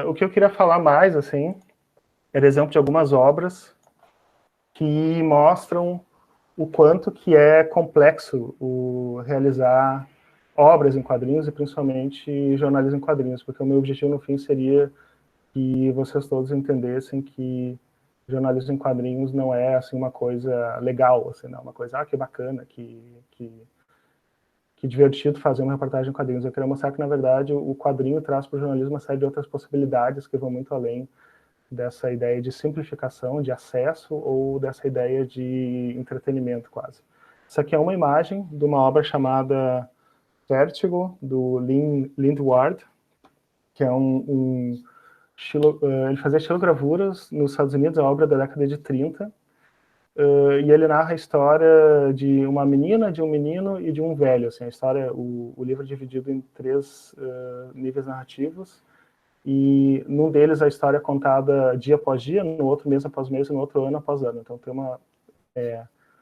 O que eu queria falar mais, assim, era exemplo de algumas obras que mostram o quanto que é complexo realizar obras em quadrinhos e principalmente jornalismo em quadrinhos, porque o meu objetivo no fim seria que vocês todos entendessem que jornalismo em quadrinhos não é assim uma coisa legal, assim, não, uma coisa que bacana, que divertido fazer uma reportagem em quadrinhos. Eu queria mostrar que na verdade o quadrinho traz para o jornalismo uma série de outras possibilidades que vão muito além dessa ideia de simplificação, de acesso, ou dessa ideia de entretenimento, quase. Isso aqui é uma imagem de uma obra chamada Vertigo, do Lind Ward, que é ele fazia estilogravuras nos Estados Unidos, a obra da década de 30, e ele narra a história de uma menina, de um menino e de um velho. Assim, a história, o livro é dividido em 3 níveis narrativos, e num deles a história é contada dia após dia, no outro mês após mês e no outro ano após ano. Então tem uma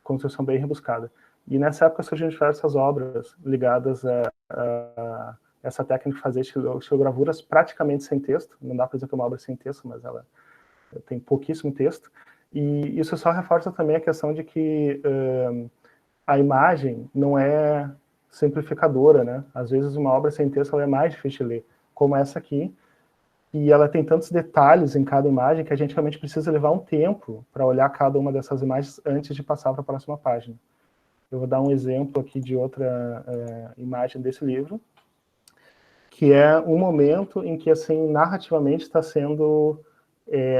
construção bem rebuscada. E nessa época surgiram diversas obras ligadas a essa técnica de fazer estilogravuras praticamente sem texto. Não dá para dizer que é uma obra sem texto, mas ela tem pouquíssimo texto. E isso só reforça também a questão de que a imagem não é simplificadora, né? Às vezes uma obra sem texto ela é mais difícil de ler, como essa aqui, e ela tem tantos detalhes em cada imagem que a gente realmente precisa levar um tempo para olhar cada uma dessas imagens antes de passar para a próxima página. Eu vou dar um exemplo aqui de outra imagem desse livro, que é um momento em que, assim, narrativamente está sendo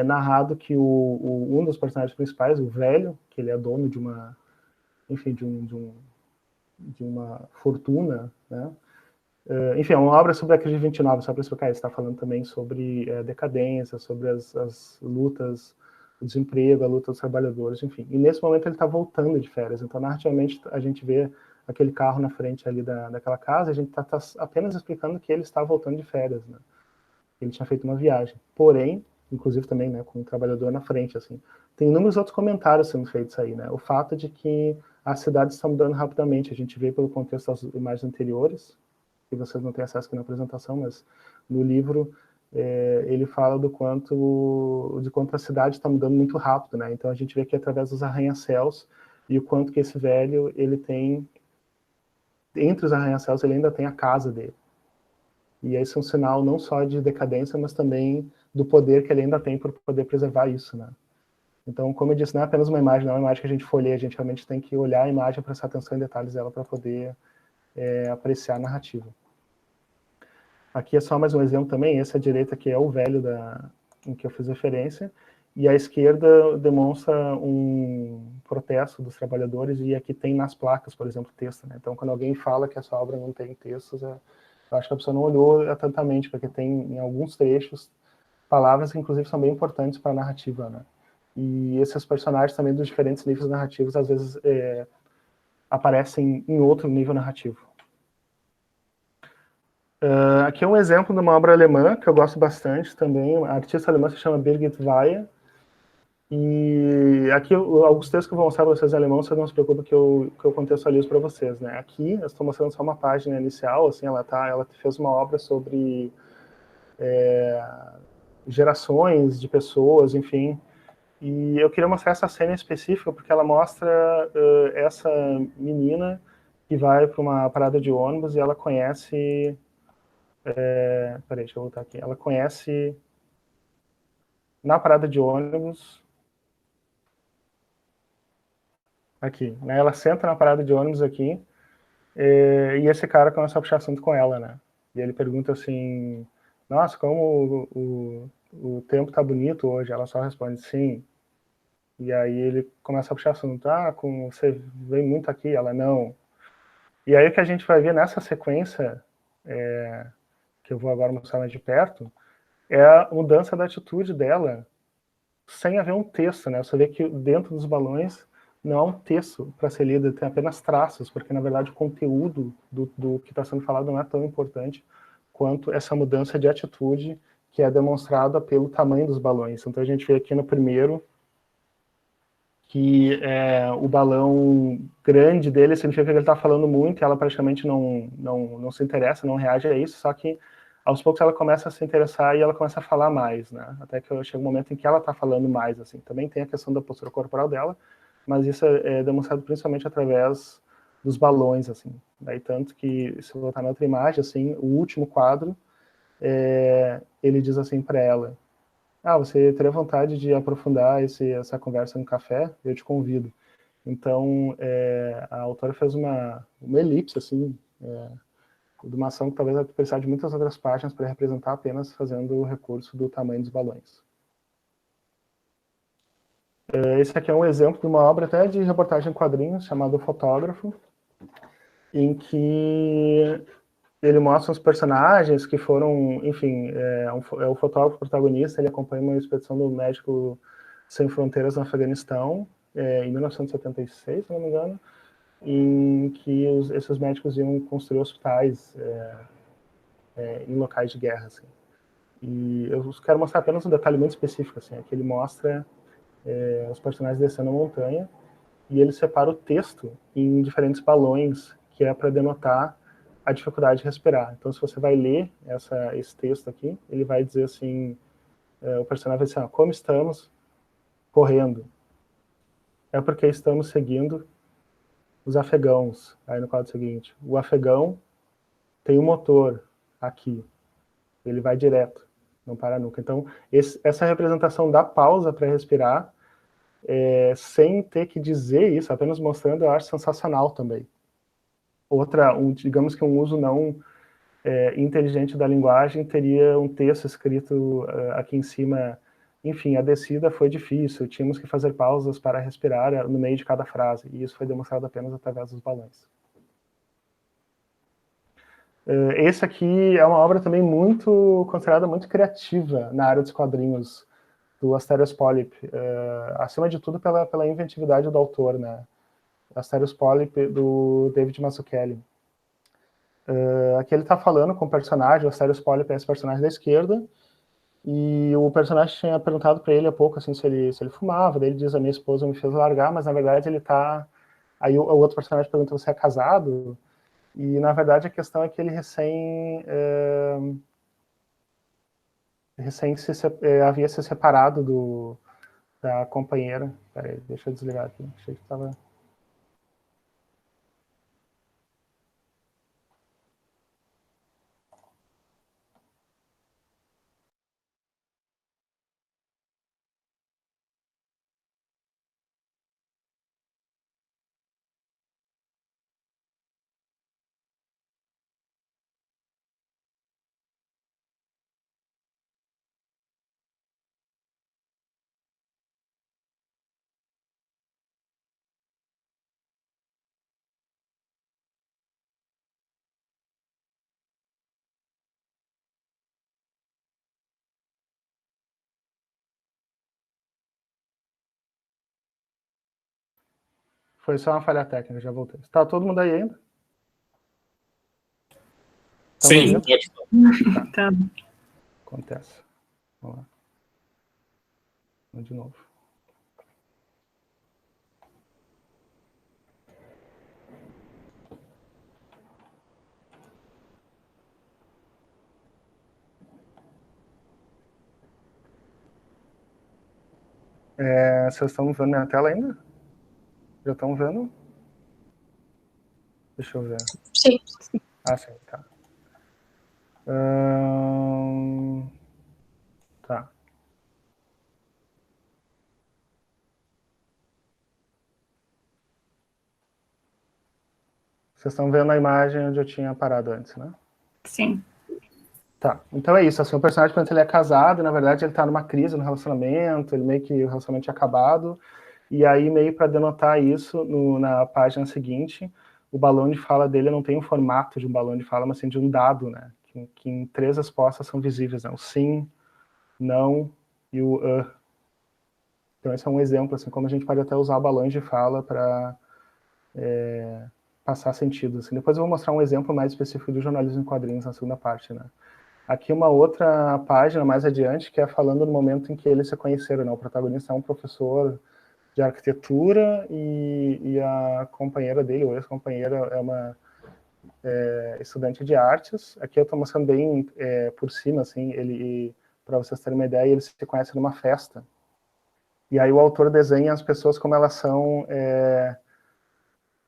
narrado que um dos personagens principais, o velho, que ele é dono de uma, enfim, de uma fortuna, né? Enfim, é uma obra sobre a crise de 29, só para explicar, está falando também sobre decadência, sobre as lutas, o desemprego, a luta dos trabalhadores, enfim. E nesse momento ele está voltando de férias, então narrativamente a gente vê aquele carro na frente ali daquela casa, a gente está apenas explicando que ele está voltando de férias, né? Ele tinha feito uma viagem. Porém, inclusive também, né, com um trabalhador na frente, assim. Tem inúmeros outros comentários sendo feitos aí, né? O fato de que as cidades estão mudando rapidamente, a gente vê pelo contexto das imagens anteriores, que vocês não têm acesso aqui na apresentação, mas no livro ele fala de quanto a cidade está mudando muito rápido, né? Então a gente vê que através dos arranha-céus e o quanto que esse velho, ele tem, entre os arranha-céus, ele ainda tem a casa dele. E esse é um sinal não só de decadência, mas também do poder que ele ainda tem por poder preservar isso, né? Então, como eu disse, não é apenas uma imagem, não é uma imagem que a gente folheia, a gente realmente tem que olhar a imagem, prestar atenção em detalhes dela para poder apreciar a narrativa. Aqui é só mais um exemplo também, esse à direita aqui é o velho em que eu fiz referência, e à esquerda demonstra um protesto dos trabalhadores, e aqui tem nas placas, por exemplo, texto, né? Então, quando alguém fala que essa obra não tem textos, eu acho que a pessoa não olhou atentamente, porque tem, em alguns trechos, palavras que, inclusive, são bem importantes para a narrativa, né? E esses personagens também dos diferentes níveis narrativos, às vezes, aparecem em outro nível narrativo. Aqui é um exemplo de uma obra alemã, que eu gosto bastante também, a artista alemã se chama Birgit Weihe, e aqui, alguns textos que eu vou mostrar para vocês em alemão, vocês não se preocupem que eu contextualizo para vocês, né? Aqui, eu estou mostrando só uma página inicial, assim, ela fez uma obra sobre gerações de pessoas, enfim, e eu queria mostrar essa cena específica porque ela mostra essa menina que vai para uma parada de ônibus e ela conhece... peraí, deixa eu voltar aqui. Ela conhece, na parada de ônibus, aqui, né? Ela senta na parada de ônibus aqui, e esse cara começa a puxar assunto com ela, né? E ele pergunta assim, nossa, como o tempo tá bonito hoje? Ela só responde, sim. E aí ele começa a puxar assunto, você vem muito aqui? Ela, não. E aí o que a gente vai ver nessa sequência, que eu vou agora mostrar mais de perto, é a mudança da atitude dela, sem haver um texto, né? Você vê que dentro dos balões não há um texto para ser lido, tem apenas traços, porque na verdade o conteúdo do que está sendo falado não é tão importante quanto essa mudança de atitude que é demonstrada pelo tamanho dos balões. Então a gente vê aqui no primeiro que o balão grande dele significa que ele está falando muito e ela praticamente não se interessa, não reage a isso, só que aos poucos ela começa a se interessar e ela começa a falar mais, né? Até que chega um momento em que ela está falando mais, assim. Também tem a questão da postura corporal dela, mas isso é demonstrado principalmente através dos balões, assim. Daí tanto que, se eu voltar na outra imagem, assim, o último quadro, ele diz assim para ela: você teria vontade de aprofundar essa conversa no café? Eu te convido. Então, a autora fez uma elipse, assim, de uma ação que talvez vai precisar de muitas outras páginas para representar apenas fazendo o recurso do tamanho dos balões. Esse aqui é um exemplo de uma obra até de reportagem em quadrinhos, chamado O Fotógrafo, em que ele mostra os personagens que foram, enfim, o fotógrafo protagonista, ele acompanha uma expedição do Médico Sem Fronteiras no Afeganistão, em 1976, se não me engano, em que esses médicos iam construir hospitais em locais de guerra, assim. E eu quero mostrar apenas um detalhe muito específico, assim, é que ele mostra os personagens descendo a montanha e ele separa o texto em diferentes balões, que é para denotar a dificuldade de respirar. Então, se você vai ler esse texto aqui, ele vai dizer assim, o personagem vai dizer, como estamos correndo? É porque estamos seguindo os afegãos. Aí no quadro seguinte, o afegão tem um motor aqui, ele vai direto, não para nunca. Então, essa representação da pausa para respirar, sem ter que dizer isso, apenas mostrando, eu acho sensacional também. Digamos que um uso não inteligente da linguagem teria um texto escrito aqui em cima, enfim, a descida foi difícil, tínhamos que fazer pausas para respirar no meio de cada frase, e isso foi demonstrado apenas através dos balões. Esse aqui é uma obra também considerada muito criativa na área dos quadrinhos, do Asterios Polyp, acima de tudo pela inventividade do autor, né? Asterios Polyp, do David Mazzucchelli. Aqui ele está falando com o personagem, o Asterios Polyp é esse personagem da esquerda, e o personagem tinha perguntado para ele há pouco assim, se ele fumava, daí ele diz, a minha esposa me fez largar, mas na verdade ele está... Aí o outro personagem pergunta, você é casado? E na verdade a questão é que ele havia se separado da companheira. Peraí, deixa eu desligar aqui, achei que estava... Foi só uma falha técnica, já voltei. Está todo mundo aí ainda? Tá Sim, pode. Tá. Acontece. Vamos lá. Vamos de novo. Vocês estão vendo minha tela ainda? Já estão vendo? Deixa eu ver. Sim. Sim, tá. Tá. Vocês estão vendo a imagem onde eu tinha parado antes, né? Sim. Tá, então é isso, assim, o personagem, quando ele é casado, na verdade ele tá numa crise no relacionamento, ele meio que o relacionamento tinha acabado, e aí meio para denotar isso, na página seguinte, o balão de fala dele não tem o formato de um balão de fala, mas sim de um dado, né, que em 3 respostas são visíveis, né, o sim, não e o Então esse é um exemplo, assim, como a gente pode até usar balões de fala para passar sentido, assim. Depois eu vou mostrar um exemplo mais específico do jornalismo em quadrinhos na segunda parte, né. Aqui uma outra página mais adiante, que é falando no momento em que eles se conheceram, né? O protagonista é um professor de arquitetura e a companheira dele, ou ex-companheira, é estudante de artes. Aqui eu estou mostrando bem por cima, assim, ele, para vocês terem uma ideia, eles se conhecem numa festa. E aí o autor desenha as pessoas como elas são,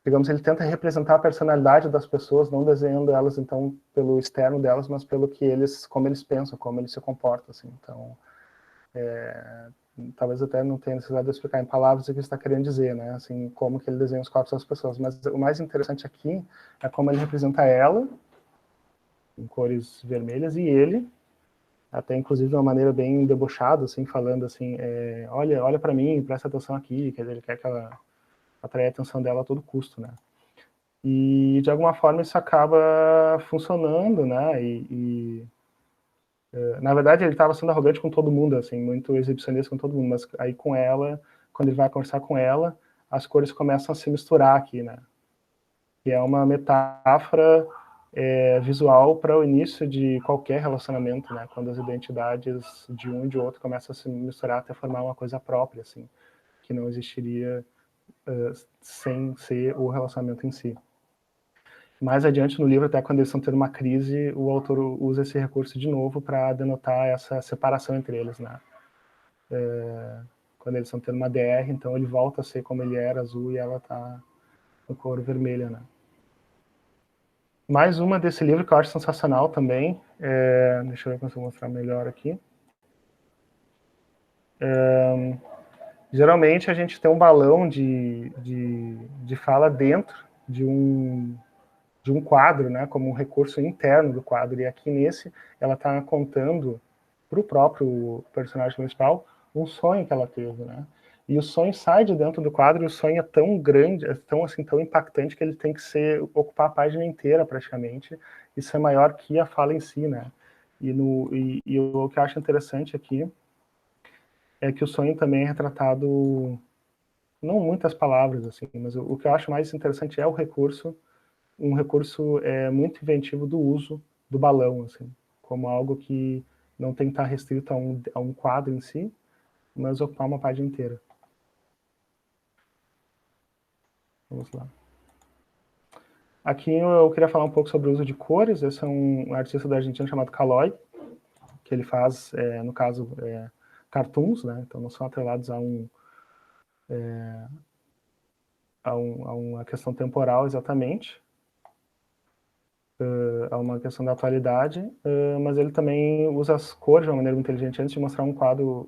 digamos, ele tenta representar a personalidade das pessoas, não desenhando elas, então, pelo externo delas, mas pelo que eles, como eles pensam, como eles se comportam, assim. Então, talvez até não tenha necessidade de explicar em palavras o que está querendo dizer, né? Assim, como que ele desenha os corpos das pessoas. Mas o mais interessante aqui é como ele representa ela, em cores vermelhas, e ele, até inclusive de uma maneira bem debochada, assim, falando assim, olha para mim, presta atenção aqui, quer dizer, ele quer que ela atraia a atenção dela a todo custo, né? E de alguma forma isso acaba funcionando, né? Na verdade ele estava sendo arrogante com todo mundo, assim, muito exibicionista com todo mundo, mas aí com ela, quando ele vai conversar com ela, as cores começam a se misturar aqui, né? Que é uma metáfora visual para o início de qualquer relacionamento, né? Quando as identidades de um e de outro começam a se misturar até formar uma coisa própria, assim, que não existiria sem ser o relacionamento em si. Mais adiante no livro, até quando eles estão tendo uma crise, o autor usa esse recurso de novo para denotar essa separação entre eles, né? Quando eles estão tendo uma DR, então ele volta a ser como ele era, azul, e ela está com cor vermelha, né? Mais uma desse livro que eu acho sensacional também. Deixa eu ver se eu consigo mostrar melhor aqui. Geralmente a gente tem um balão de fala dentro de um quadro, né, como um recurso interno do quadro. E aqui nesse, ela está contando para o próprio personagem principal um sonho que ela teve, né? E o sonho sai de dentro do quadro, e o sonho é tão grande, é tão assim, tão impactante, que ele tem que ocupar a página inteira praticamente. Isso é maior que a fala em si, né? E o que eu acho interessante aqui é que o sonho também é retratado, não muitas palavras, assim, mas o que eu acho mais interessante é o recurso, um recurso muito inventivo do uso do balão, assim, como algo que não tem que estar restrito a um quadro em si, mas ocupar uma página inteira. Vamos lá. Aqui eu queria falar um pouco sobre o uso de cores. Esse é um artista da Argentina chamado Calói, que ele faz, no caso, cartoons, né? Então não são atrelados a uma questão temporal exatamente, a uma questão da atualidade, mas ele também usa as cores de uma maneira muito inteligente. Antes de mostrar um quadro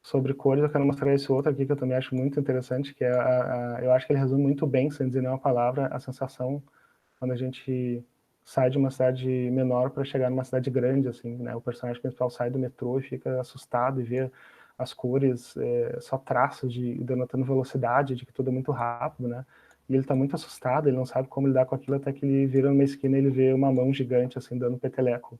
sobre cores, eu quero mostrar esse outro aqui que eu também acho muito interessante, que eu acho que ele resume muito bem, sem dizer nenhuma palavra, a sensação quando a gente sai de uma cidade menor para chegar numa cidade grande, assim, né? O personagem principal sai do metrô e fica assustado e vê as cores, só traços denotando velocidade, de que tudo é muito rápido, né? E ele está muito assustado, ele não sabe como lidar com aquilo, até que ele vira numa esquina e ele vê uma mão gigante, assim, dando peteleco.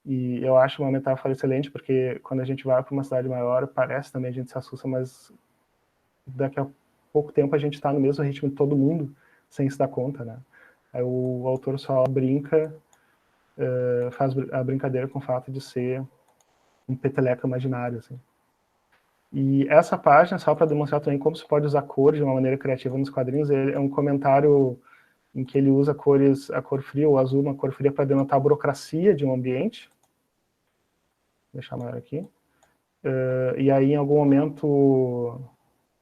E eu acho uma metáfora excelente, porque quando a gente vai para uma cidade maior, parece também a gente se assusta, mas daqui a pouco tempo a gente está no mesmo ritmo de todo mundo, sem se dar conta, né? Aí o autor só brinca, faz a brincadeira com o fato de ser um peteleco imaginário, assim. E essa página, só para demonstrar também como se pode usar cores de uma maneira criativa nos quadrinhos, é um comentário em que ele usa cores, a cor fria, o azul, uma cor fria para denotar a burocracia de um ambiente. Vou deixar maior aqui. E aí, em algum momento,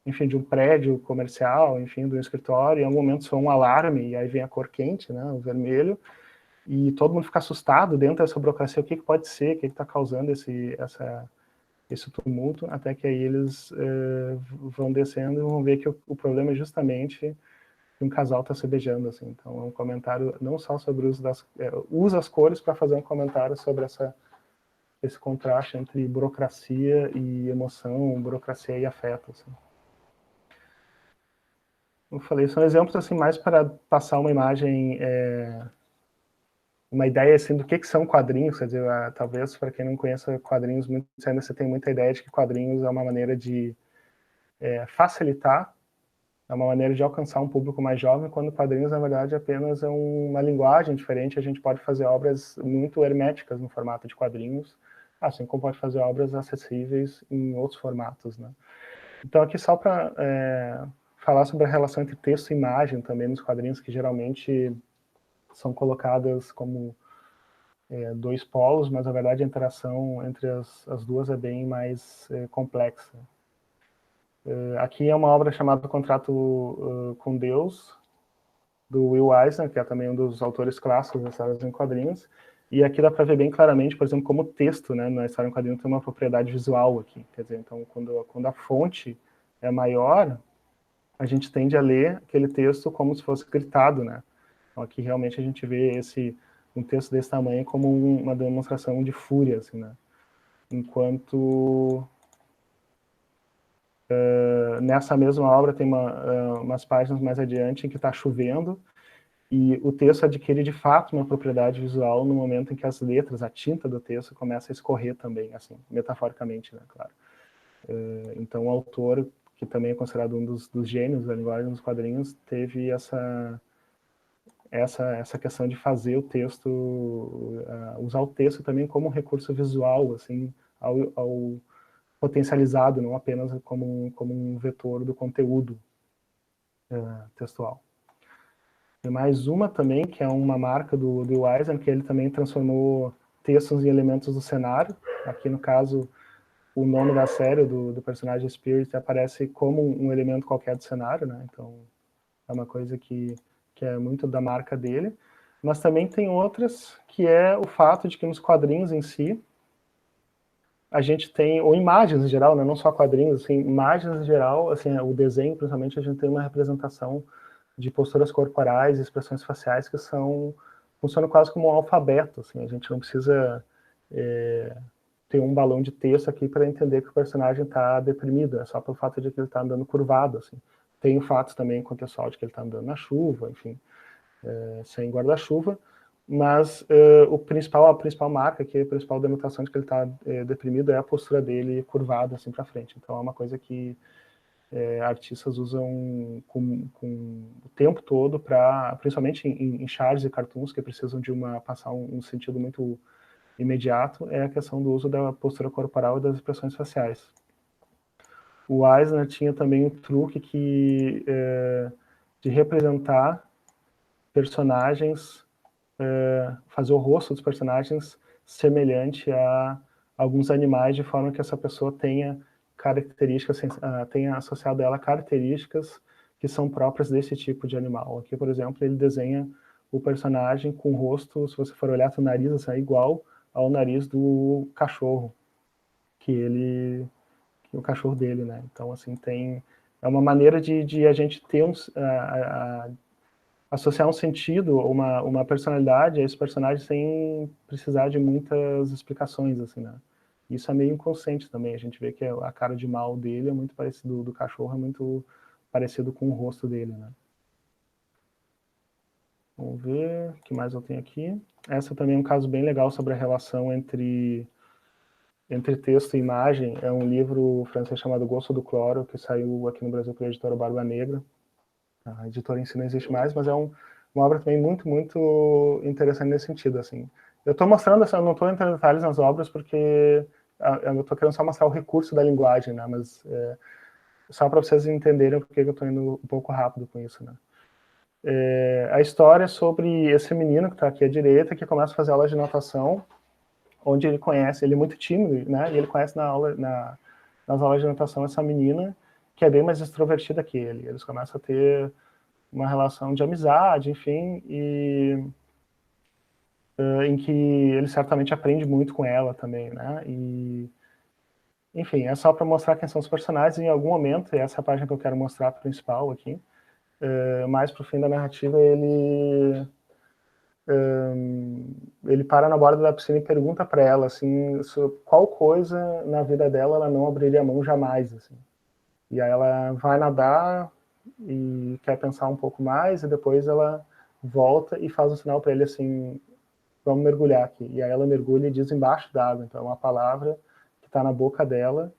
enfim, de um prédio comercial, enfim, de um escritório, em algum momento soa um alarme, e aí vem a cor quente, né, o vermelho, e todo mundo fica assustado dentro dessa burocracia, o que pode ser, o que está causando esse tumulto, até que aí eles vão descendo e vão ver que o problema é justamente que um casal está se beijando, assim. Então é um comentário não só sobre o uso usa as cores para fazer um comentário sobre esse contraste entre burocracia e emoção, burocracia e afeto, assim. Eu falei, são exemplos assim mais para passar uma imagem, uma ideia assim do que são quadrinhos, quer dizer, talvez para quem não conheça quadrinhos, ainda você tem muita ideia de que quadrinhos é uma maneira de facilitar, é uma maneira de alcançar um público mais jovem, quando quadrinhos na verdade apenas é uma linguagem diferente. A gente pode fazer obras muito herméticas no formato de quadrinhos, assim como pode fazer obras acessíveis em outros formatos, né? Então aqui só para falar sobre a relação entre texto e imagem também nos quadrinhos, que geralmente são colocadas como dois polos, mas na verdade a interação entre as duas é bem mais complexa. Aqui é uma obra chamada Contrato com Deus, do Will Eisner, que é também um dos autores clássicos das histórias em quadrinhos, e aqui dá para ver bem claramente, por exemplo, como o texto, né, na história em quadrinhos tem uma propriedade visual aqui, quer dizer, então quando a fonte é maior, a gente tende a ler aquele texto como se fosse gritado, né? Então aqui realmente a gente vê um texto desse tamanho como uma demonstração de fúria, assim, né? Enquanto nessa mesma obra tem umas páginas mais adiante em que está chovendo e o texto adquire de fato uma propriedade visual no momento em que as letras, a tinta do texto começa a escorrer também, assim, metaforicamente, né, claro. Então o autor, que também é considerado um dos gênios da linguagem dos quadrinhos, teve essa questão de fazer o texto, usar o texto também como um recurso visual, assim, ao potencializado, não apenas como um vetor do conteúdo textual. Tem mais uma também, que é uma marca do Eisner, que ele também transformou textos em elementos do cenário. Aqui, no caso, o nome da série do personagem Spirit aparece como um elemento qualquer do cenário, né? Então, é uma coisa que é muito da marca dele. Mas também tem outras, que é o fato de que nos quadrinhos em si, a gente tem, ou imagens em geral, né, não só quadrinhos, assim, imagens em geral, assim, o desenho, principalmente, a gente tem uma representação de posturas corporais, expressões faciais que funcionam quase como um alfabeto, assim, a gente não precisa ter um balão de texto aqui para entender que o personagem está deprimido, é só pelo fato de que ele está andando curvado, assim. Tem o fato também contextual de que ele está andando na chuva, enfim, sem guarda-chuva, mas a principal marca, a principal denotação de que ele está deprimido é a postura dele curvada assim para frente. Então é uma coisa que artistas usam com o tempo todo para, principalmente em charts e cartoons que precisam de passar um sentido muito imediato, é a questão do uso da postura corporal e das expressões faciais. O Eisner tinha também um truque de representar personagens, fazer o rosto dos personagens semelhante a alguns animais, de forma que essa pessoa tenha características, tenha associado a ela características que são próprias desse tipo de animal. Aqui, por exemplo, ele desenha o personagem com o rosto, se você for olhar o nariz, assim, é igual ao nariz do cachorro, que o cachorro dele, né? Então, assim, é uma maneira de a gente ter associar um sentido, uma personalidade a esse personagem sem precisar de muitas explicações, assim, né? Isso é meio inconsciente também, a gente vê que a cara de mal dele é muito parecido, do cachorro é muito parecido com o rosto dele, né? Vamos ver o que mais eu tenho aqui. Essa também é um caso bem legal sobre a relação entre texto e imagem. É um livro francês chamado Gosto do Cloro, que saiu aqui no Brasil pela editora Barba Negra. A editora em si não existe mais, mas é uma obra também muito, muito interessante nesse sentido, assim. Eu estou mostrando, assim, eu não estou entrando em detalhes nas obras, porque eu estou querendo só mostrar o recurso da linguagem, né, mas só para vocês entenderem porque eu estou indo um pouco rápido com isso, né. A história é sobre esse menino que está aqui à direita, que começa a fazer aula de natação, onde ele é muito tímido, né, e ele conhece nas aulas de natação essa menina, que é bem mais extrovertida que ele. Eles começam a ter uma relação de amizade, enfim, em que ele certamente aprende muito com ela também, né? E, enfim, é só para mostrar quem são os personagens. Em algum momento, e essa é a página que eu quero mostrar principal aqui, mais pro fim da narrativa, ele para na borda da piscina e pergunta para ela, assim, qual coisa na vida dela ela não abriria a mão jamais, assim. E aí ela vai nadar e quer pensar um pouco mais, e depois ela volta e faz um sinal para ele assim, vamos mergulhar aqui. E aí ela mergulha e diz embaixo d'água. Então é uma palavra que está na boca dela,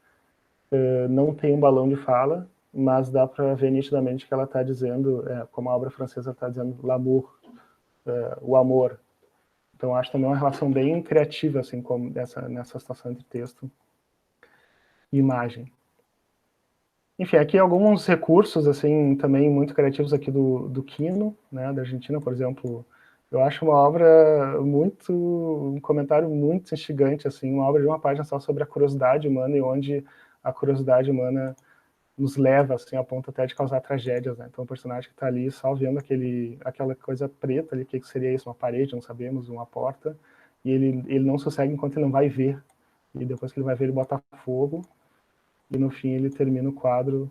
não tem um balão de fala, mas dá para ver nitidamente que ela está dizendo, como a obra francesa está dizendo, l'amour, o amor. Então acho também uma relação bem criativa, assim, como nessa situação entre texto e imagem. Enfim, aqui alguns recursos, assim, também muito criativos aqui do Quino, né, da Argentina, por exemplo. Eu acho uma obra muito, um comentário muito instigante, assim, uma obra de uma página só sobre a curiosidade humana e onde a curiosidade humana nos leva, assim, a ponto até de causar tragédias, né? Então, o personagem que está ali só vendo aquela coisa preta ali, o que seria isso? Uma parede, não sabemos, uma porta, e ele não sossegue enquanto ele não vai ver. E depois que ele vai ver, ele bota fogo, e no fim ele termina o quadro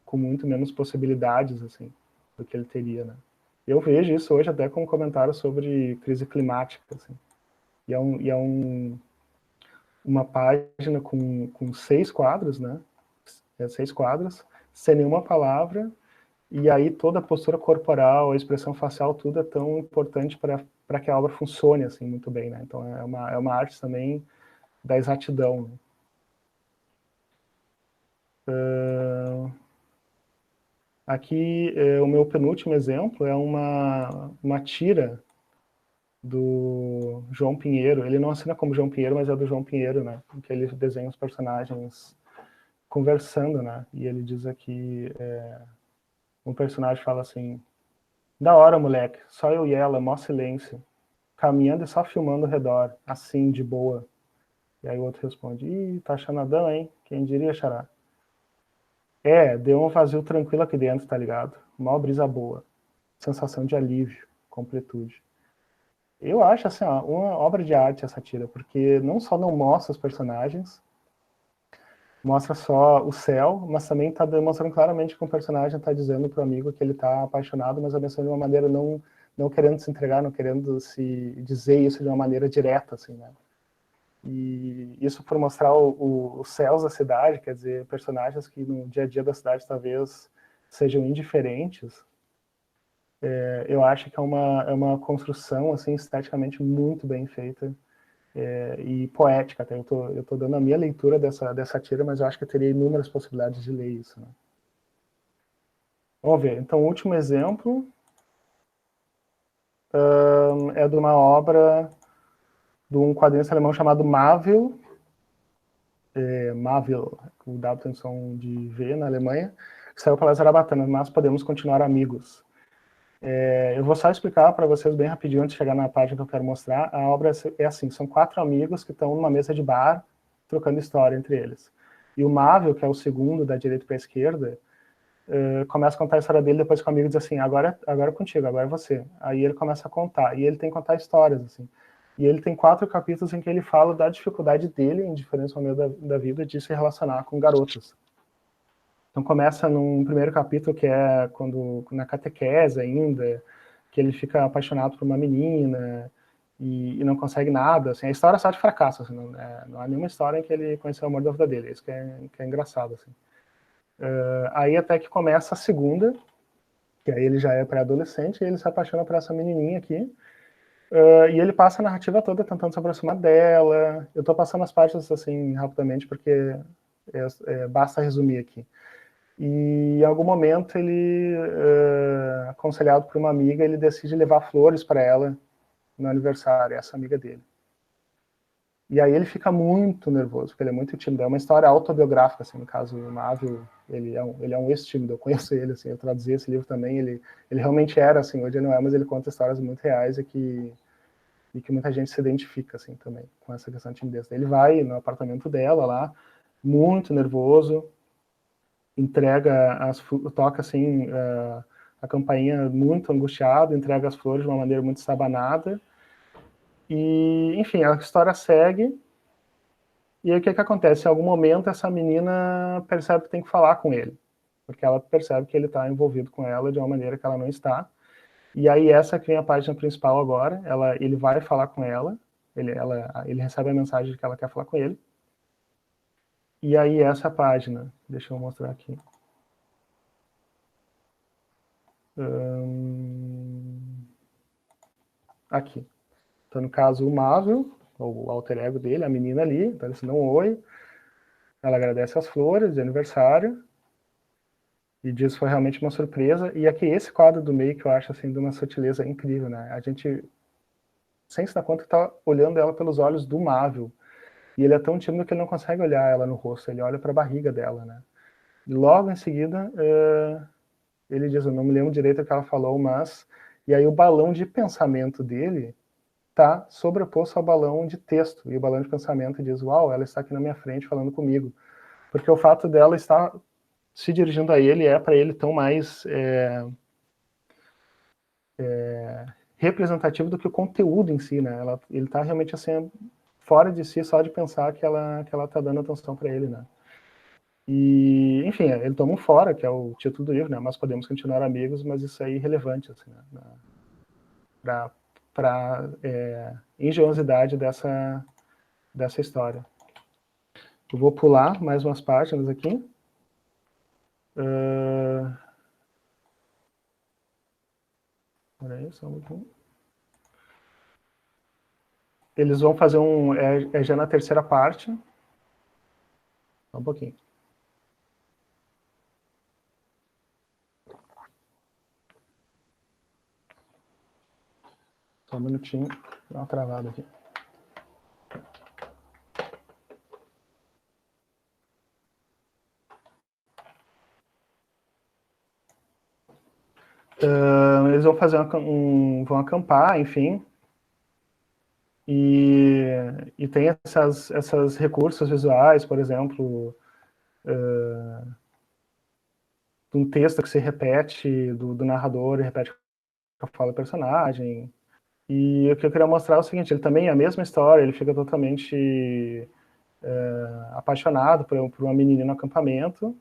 com muito menos possibilidades, assim, do que ele teria, né? Eu vejo isso hoje até com um comentário sobre crise climática, assim. E é uma página com 6 quadros, né? 6 quadros, sem nenhuma palavra, e aí toda a postura corporal, a expressão facial, tudo é tão importante para que a obra funcione, assim, muito bem, né? Então é uma arte também da exatidão, né? Aqui, o meu penúltimo exemplo é uma tira do João Pinheiro. Ele não assina como João Pinheiro, mas é do João Pinheiro, né? Em que ele desenha os personagens conversando, né? E ele diz aqui, um personagem fala assim: da hora, moleque, só eu e ela, mó silêncio, caminhando e só filmando ao redor, assim, de boa. E aí o outro responde: ih, tá chanadão, hein? Quem diria, xará? Deu um vazio tranquilo aqui dentro, tá ligado? Mó brisa boa. Sensação de alívio, completude. Eu acho, assim, ó, uma obra de arte essa tira, porque não só não mostra os personagens, mostra só o céu, mas também está demonstrando claramente que o personagem está dizendo para o amigo que ele está apaixonado, mas abençoando de uma maneira não querendo se entregar, não querendo se dizer isso de uma maneira direta, assim, né? E isso por mostrar os céus da cidade, quer dizer, personagens que no dia a dia da cidade talvez sejam indiferentes. Eu acho que é uma construção, assim, esteticamente muito bem feita, e poética. Até eu tô dando a minha leitura dessa tira, mas eu acho que eu teria inúmeras possibilidades de ler isso, né? Vamos ver. Então, o último exemplo é de uma obra de um quadrinista alemão chamado Mavil, Mavil, o W tem som de V na Alemanha, que saiu pela Zarabatana, mas podemos continuar amigos. Eu vou só explicar para vocês bem rapidinho antes de chegar na página que eu quero mostrar. A obra é assim, são 4 amigos que estão numa mesa de bar, trocando história entre eles. E o Mavil, que é o segundo da direita para a esquerda, começa a contar a história dele, depois que o amigo diz assim: agora é contigo, agora é você. Aí ele começa a contar, e ele tem que contar histórias, assim. E ele tem 4 capítulos em que ele fala da dificuldade dele, em diferentes momentos da vida, de se relacionar com garotas. Então começa num primeiro capítulo que é quando na catequese ainda, que ele fica apaixonado por uma menina e não consegue nada, assim, a história é só de fracasso, assim, não há nenhuma história em que ele conheceu o amor da vida dele, isso que é engraçado, assim. Aí até que começa a segunda, que aí ele já é pré-adolescente, e ele se apaixona por essa menininha aqui, e ele passa a narrativa toda tentando se aproximar dela. Eu tô passando as partes assim rapidamente porque basta resumir aqui. E em algum momento ele, aconselhado por uma amiga, ele decide levar flores para ela no aniversário, essa amiga dele. E aí ele fica muito nervoso, porque ele é muito tímido. É uma história autobiográfica, assim, no caso, o Mávio, ele é um ex-tímido, eu conheço ele, assim, eu traduzi esse livro também, ele realmente era, assim, hoje ele não é, mas ele conta histórias muito reais e que muita gente se identifica, assim, também, com essa questão de timidez. Ele vai no apartamento dela lá, muito nervoso, toca, assim, a campainha muito angustiado, entrega as flores de uma maneira muito estabanada, e, enfim, a história segue. E aí o que acontece? Em algum momento essa menina percebe que tem que falar com ele, porque ela percebe que ele está envolvido com ela de uma maneira que ela não está. E aí essa que vem a página principal agora, ele vai falar com ela, ele recebe a mensagem de que ela quer falar com ele. E aí essa página, deixa eu mostrar aqui. Aqui. Então, no caso, o Marvel, o alter ego dele, a menina ali, então eles dão um oi, ela agradece as flores de aniversário, e diz que foi realmente uma surpresa. E aqui esse quadro do meio que eu acho assim de uma sutileza incrível, né? A gente, sem se dar conta, está olhando ela pelos olhos do Marvel. E ele é tão tímido que ele não consegue olhar ela no rosto, ele olha para a barriga dela, né? Logo em seguida, ele diz, eu não me lembro direito o que ela falou, mas... E aí o balão de pensamento dele está sobreposto ao balão de texto. E o balão de pensamento diz, uau, ela está aqui na minha frente falando comigo. Porque o fato dela estar se dirigindo a ele é para ele tão mais representativo do que o conteúdo em si, né? Ele está realmente assim, fora de si só de pensar que ela tá dando atenção para ele, né? E, enfim, ele toma um fora, que é o título do livro, né? Mas podemos continuar amigos, mas isso é irrelevante, assim, né? Para engenhosidade dessa história. Eu vou pular mais umas páginas aqui. Peraí, só um pouquinho. Eles vão fazer já na terceira parte. Só um pouquinho. Só um minutinho, dá uma travada aqui. Eles vão fazer vão acampar, enfim, e tem essas recursos visuais, por exemplo, um texto que se repete do narrador e repete a fala do personagem. E o que eu queria mostrar é o seguinte, ele também é a mesma história, ele fica totalmente apaixonado por uma menina no acampamento,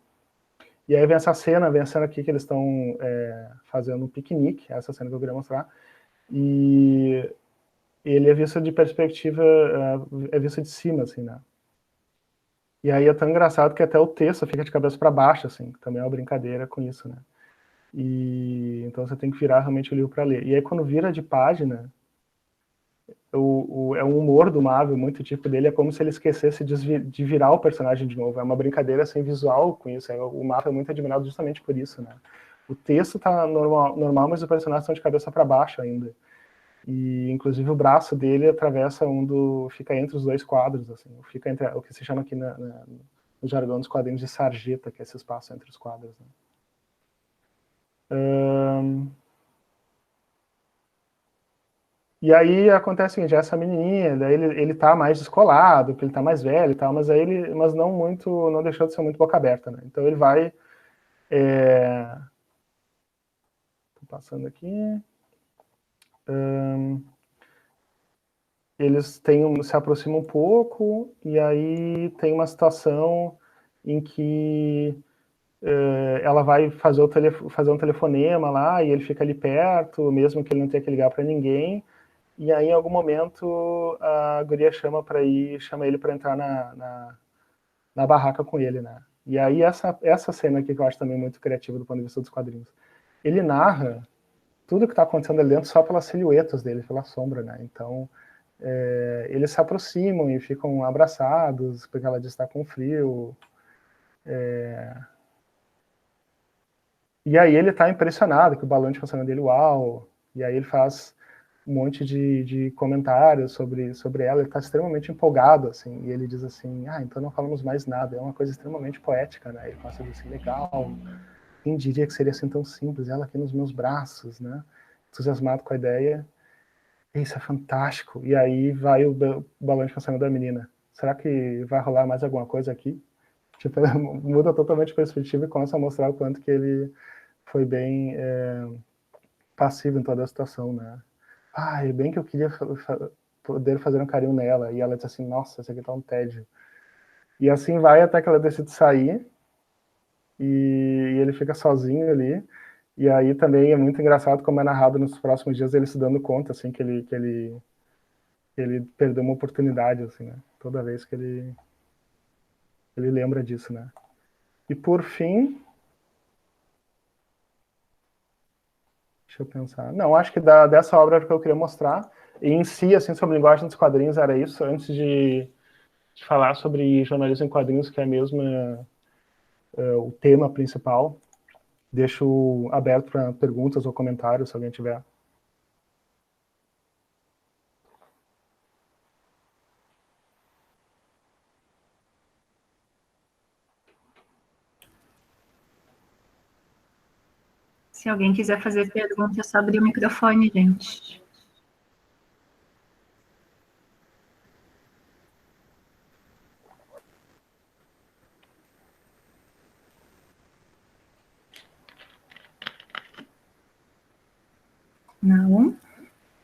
e aí vem a cena aqui que eles estão fazendo um piquenique, essa cena que eu queria mostrar, e ele é visto de perspectiva, é visto de cima, assim, né? E aí é tão engraçado que até o texto fica de cabeça para baixo, assim, também é uma brincadeira com isso, né? E então você tem que virar realmente o livro para ler. E aí quando vira de página, é um humor do Marvel muito típico dele, é como se ele esquecesse de virar o personagem de novo. É uma brincadeira assim, visual com isso. O Marvel é muito admirado justamente por isso, né? O texto tá normal, mas os personagens estão de cabeça para baixo ainda. E inclusive o braço dele atravessa fica entre os dois quadros, assim, fica entre o que se chama aqui no jargão dos quadrinhos de sarjeta, que é esse espaço entre os quadros. Né? E aí acontece o seguinte, essa menininha, daí ele tá mais descolado, porque ele tá mais velho e tal, mas não muito, não deixou de ser muito boca aberta, né? Então ele vai, tô passando aqui, eles se aproximam um pouco, e aí tem uma situação em que ela vai fazer um telefonema lá, e ele fica ali perto, mesmo que ele não tenha que ligar para ninguém, e aí em algum momento a guria chama ele para entrar na barraca com ele, né? E aí essa cena aqui que eu acho também muito criativa do ponto de vista dos quadrinhos. Ele narra tudo que está acontecendo ali dentro só pelas silhuetas dele, pela sombra, né? Então eles se aproximam e ficam abraçados, porque ela diz que está com frio. E aí ele está impressionado que o balão de funcionamento dele, uau! E aí ele faz um monte de comentários sobre ela, ele está extremamente empolgado, assim, e ele diz assim, então não falamos mais nada, é uma coisa extremamente poética, né? Ele começa a dizer assim, legal, quem diria que seria assim tão simples, ela aqui nos meus braços, né? Entusiasmado com a ideia, isso é fantástico. E aí vai o balão de pensamento da menina, será que vai rolar mais alguma coisa aqui? Tipo, ela muda totalmente a perspectiva e começa a mostrar o quanto que ele foi bem passivo em toda a situação, né? Bem que eu queria poder fazer um carinho nela. E ela diz assim, nossa, isso aqui tá um tédio. E assim vai até que ela decide sair, e ele fica sozinho ali. E aí também é muito engraçado como é narrado nos próximos dias ele se dando conta, assim, que ele perdeu uma oportunidade, assim, né? Toda vez que ele lembra disso, né? E por fim, deixa eu pensar. Não, acho que dessa obra que eu queria mostrar. E em si, assim, sobre linguagem dos quadrinhos, era isso. Antes de falar sobre jornalismo em quadrinhos, que é mesmo o tema principal, deixo aberto para perguntas ou comentários, se alguém tiver. Se alguém quiser fazer pergunta, é só abrir o microfone, gente. Não?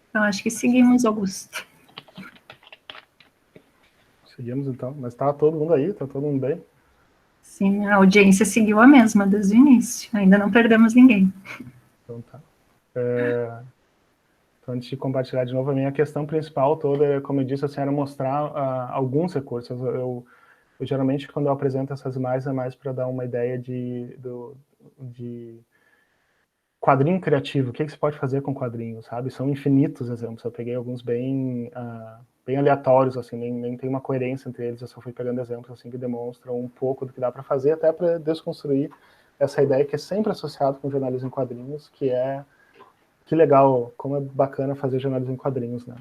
Então, acho que seguimos, Augusto. Seguimos, então. Mas tá todo mundo aí? Tá todo mundo bem? Sim, a audiência seguiu a mesma desde o início. Ainda não perdemos ninguém. Então tá. Então, antes de compartilhar de novo, a minha questão principal toda, como eu disse, assim, era mostrar alguns recursos. Eu geralmente, quando eu apresento essas imagens, é mais para dar uma ideia de quadrinho criativo. O que você pode fazer com quadrinhos, sabe? São infinitos exemplos. Eu peguei alguns bem aleatórios, assim, nem tem uma coerência entre eles. Eu só fui pegando exemplos assim que demonstram um pouco do que dá para fazer, até para desconstruir essa ideia que é sempre associada com jornalismo em quadrinhos, que é que legal, como é bacana fazer jornalismo em quadrinhos, né?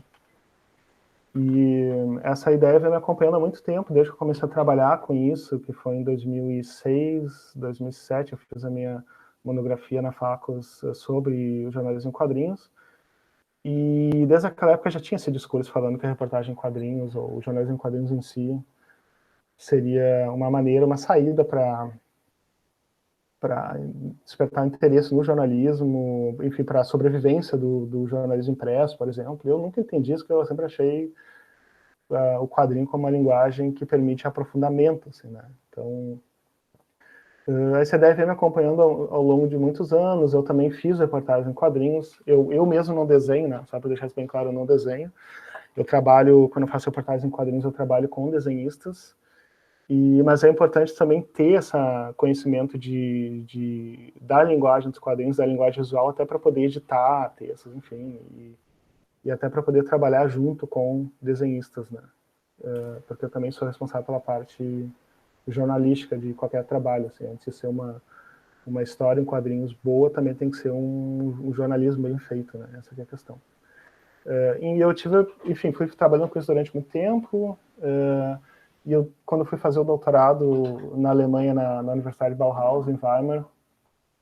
E essa ideia vem me acompanhando há muito tempo, desde que eu comecei a trabalhar com isso, que foi em 2006, 2007, eu fiz a minha monografia na Facos sobre o jornalismo em quadrinhos. E desde aquela época já tinha esse discurso falando que a reportagem em quadrinhos, ou o jornalismo em quadrinhos em si, seria uma maneira, uma saída para despertar interesse no jornalismo, enfim, para a sobrevivência do jornalismo impresso, por exemplo. Eu nunca entendi isso, porque eu sempre achei o quadrinho como uma linguagem que permite aprofundamento, assim, né? Então, essa ideia vem me acompanhando ao longo de muitos anos. Eu também fiz reportagens em quadrinhos. Eu mesmo não desenho, né? Só para deixar isso bem claro, eu não desenho. Eu trabalho, quando eu faço reportagens em quadrinhos, eu trabalho com desenhistas. Mas é importante também ter esse conhecimento da linguagem dos quadrinhos, da linguagem visual, até para poder editar textos, enfim, e até para poder trabalhar junto com desenhistas, né? Porque eu também sou responsável pela parte jornalística de qualquer trabalho, assim, antes de ser uma história em quadrinhos boa, também tem que ser um jornalismo bem feito, né? Essa é a questão. E eu enfim, fui trabalhando com isso durante muito tempo, e eu, quando fui fazer o doutorado na Alemanha, na Universidade de Bauhaus, em Weimar,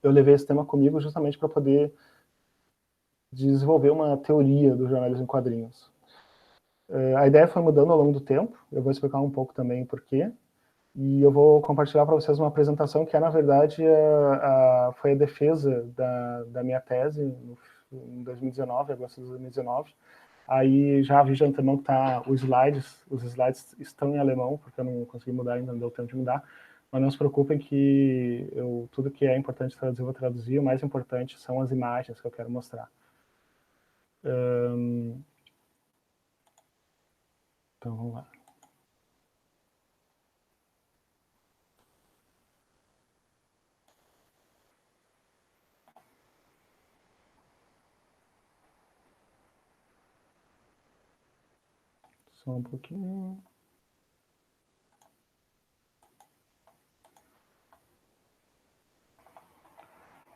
eu levei esse tema comigo justamente para poder desenvolver uma teoria do jornalismo em quadrinhos. A ideia foi mudando ao longo do tempo, eu vou explicar um pouco também o porquê, e eu vou compartilhar para vocês uma apresentação que na verdade, foi a defesa da minha tese em 2019, agosto de 2019. Aí já aviso de antemão que os slides estão em alemão, porque eu não consegui mudar ainda, não deu tempo de mudar, mas não se preocupem que tudo que é importante traduzir, eu vou traduzir, o mais importante são as imagens que eu quero mostrar. Então, vamos lá. Só um pouquinho.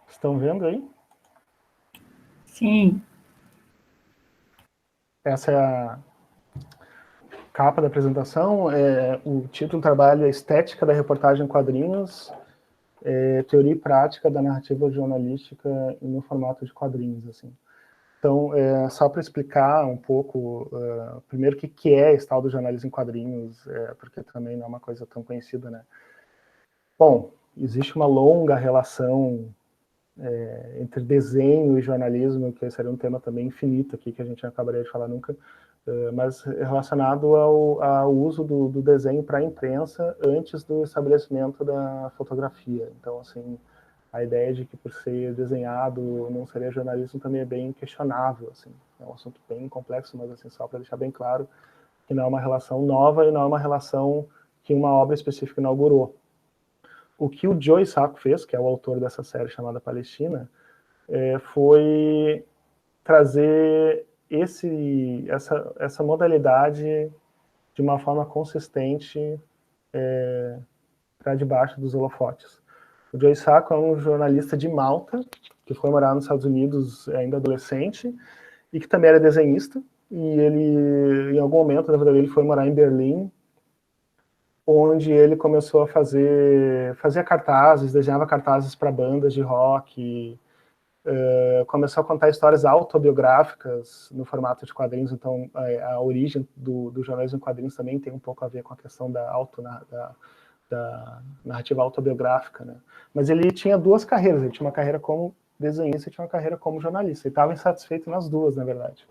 Estão vendo aí? Sim. Essa é a capa da apresentação. O título do trabalho é Estética da Reportagem em Quadrinhos, Teoria e Prática da Narrativa Jornalística no formato de quadrinhos, assim. Então, só para explicar um pouco, primeiro, o que é esse tal do jornalismo em quadrinhos, porque também não é uma coisa tão conhecida, né? Bom, existe uma longa relação entre desenho e jornalismo, que seria um tema também infinito aqui, que a gente não acabaria de falar nunca, mas relacionado ao uso do desenho para a imprensa antes do estabelecimento da fotografia. Então, assim, a ideia de que por ser desenhado não seria jornalismo também é bem questionável, assim. É um assunto bem complexo, mas assim, só para deixar bem claro que não é uma relação nova e não é uma relação que uma obra específica inaugurou. O que o Joe Sacco fez, que é o autor dessa série chamada Palestina, foi trazer essa modalidade de uma forma consistente para debaixo dos holofotes. O Joe Sacco é um jornalista de Malta, que foi morar nos Estados Unidos ainda adolescente, e que também era desenhista, e ele, em algum momento da vida dele, foi morar em Berlim, onde ele começou a fazia cartazes, desenhava cartazes para bandas de rock, Começou a contar histórias autobiográficas no formato de quadrinhos, então a origem do jornalismo em quadrinhos também tem um pouco a ver com a questão da narrativa autobiográfica, né? Mas ele tinha duas carreiras, ele tinha uma carreira como desenhista e tinha uma carreira como jornalista, e estava insatisfeito nas duas, na verdade.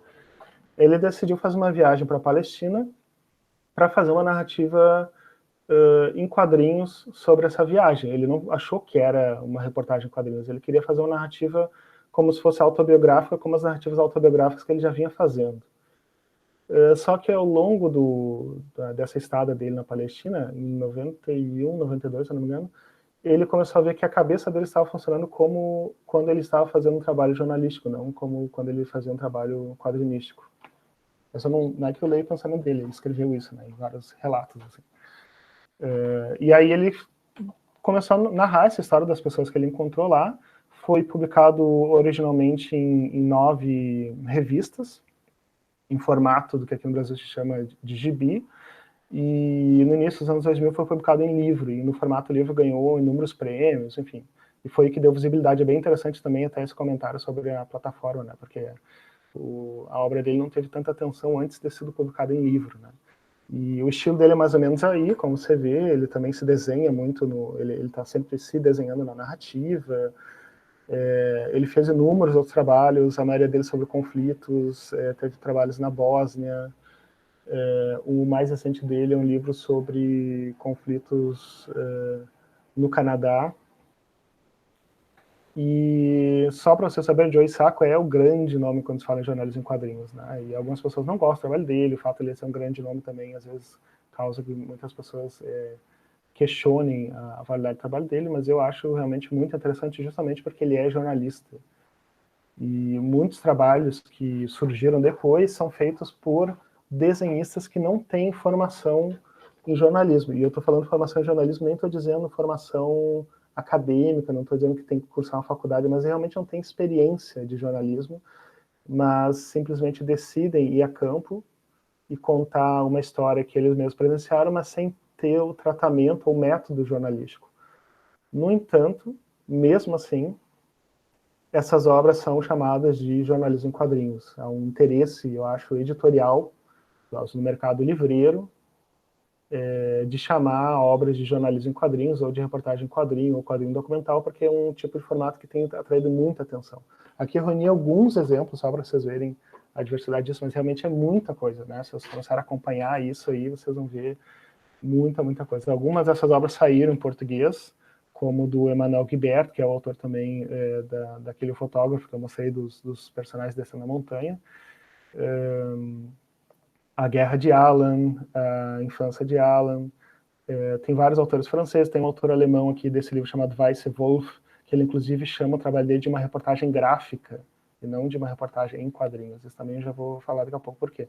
Ele decidiu fazer uma viagem para a Palestina para fazer uma narrativa em quadrinhos sobre essa viagem. Ele não achou que era uma reportagem em quadrinhos, ele queria fazer uma narrativa como se fosse autobiográfica, como as narrativas autobiográficas que ele já vinha fazendo. Só que ao longo dessa estada dele na Palestina, em 91, 92, se não me engano, ele começou a ver que a cabeça dele estava funcionando como quando ele estava fazendo um trabalho jornalístico, não como quando ele fazia um trabalho quadrinístico. Essa não é que eu leio o pensamento dele, ele escreveu isso, né, em vários relatos. Assim. E aí ele começou a narrar essa história das pessoas que ele encontrou lá. Foi publicado originalmente em 9 revistas, em formato do que aqui no Brasil se chama de gibi, e no início dos anos 2000 foi publicado em livro, e no formato livro ganhou inúmeros prêmios, enfim. E foi que deu visibilidade. É bem interessante também até esse comentário sobre a plataforma, né, porque a obra dele não teve tanta atenção antes de ter sido publicada em livro, né. E o estilo dele é mais ou menos aí, como você vê, ele também se desenha muito, ele está sempre se desenhando na narrativa, ele fez inúmeros outros trabalhos, a maioria deles sobre conflitos, teve trabalhos na Bósnia, o mais recente dele é um livro sobre conflitos no Canadá. E só para você saber, Joe Sacco é o grande nome quando se fala em jornalismo em quadrinhos, né? E algumas pessoas não gostam do trabalho dele, o fato de ele ser um grande nome também, às vezes, causa que muitas pessoas questionem a validade do trabalho dele, mas eu acho realmente muito interessante justamente porque ele é jornalista. E muitos trabalhos que surgiram depois são feitos por desenhistas que não têm formação em jornalismo. E eu estou falando de formação em jornalismo, nem estou dizendo formação acadêmica, não estou dizendo que tem que cursar uma faculdade, mas realmente não tem experiência de jornalismo, mas simplesmente decidem ir a campo e contar uma história que eles mesmos presenciaram, mas sem ter o tratamento ou método jornalístico. No entanto, mesmo assim, essas obras são chamadas de jornalismo em quadrinhos. Há um interesse, eu acho, editorial no mercado livreiro de chamar obras de jornalismo em quadrinhos, ou de reportagem em quadrinho, ou quadrinho documental, porque é um tipo de formato que tem atraído muita atenção. Aqui eu reuni alguns exemplos, só para vocês verem a diversidade disso, mas realmente é muita coisa, né? Se vocês começarem a acompanhar isso aí, vocês vão ver muita coisa. Algumas dessas obras saíram em português, como do Emmanuel Guibert, que é o autor também daquele fotógrafo que eu mostrei dos personagens descendo a montanha. A Guerra de Alan, a Infância de Alan. Tem vários autores franceses, tem um autor alemão aqui desse livro chamado Weiss Wolf, que ele inclusive chama o trabalho dele de uma reportagem gráfica, e não de uma reportagem em quadrinhos. Isso também eu já vou falar daqui a pouco por quê.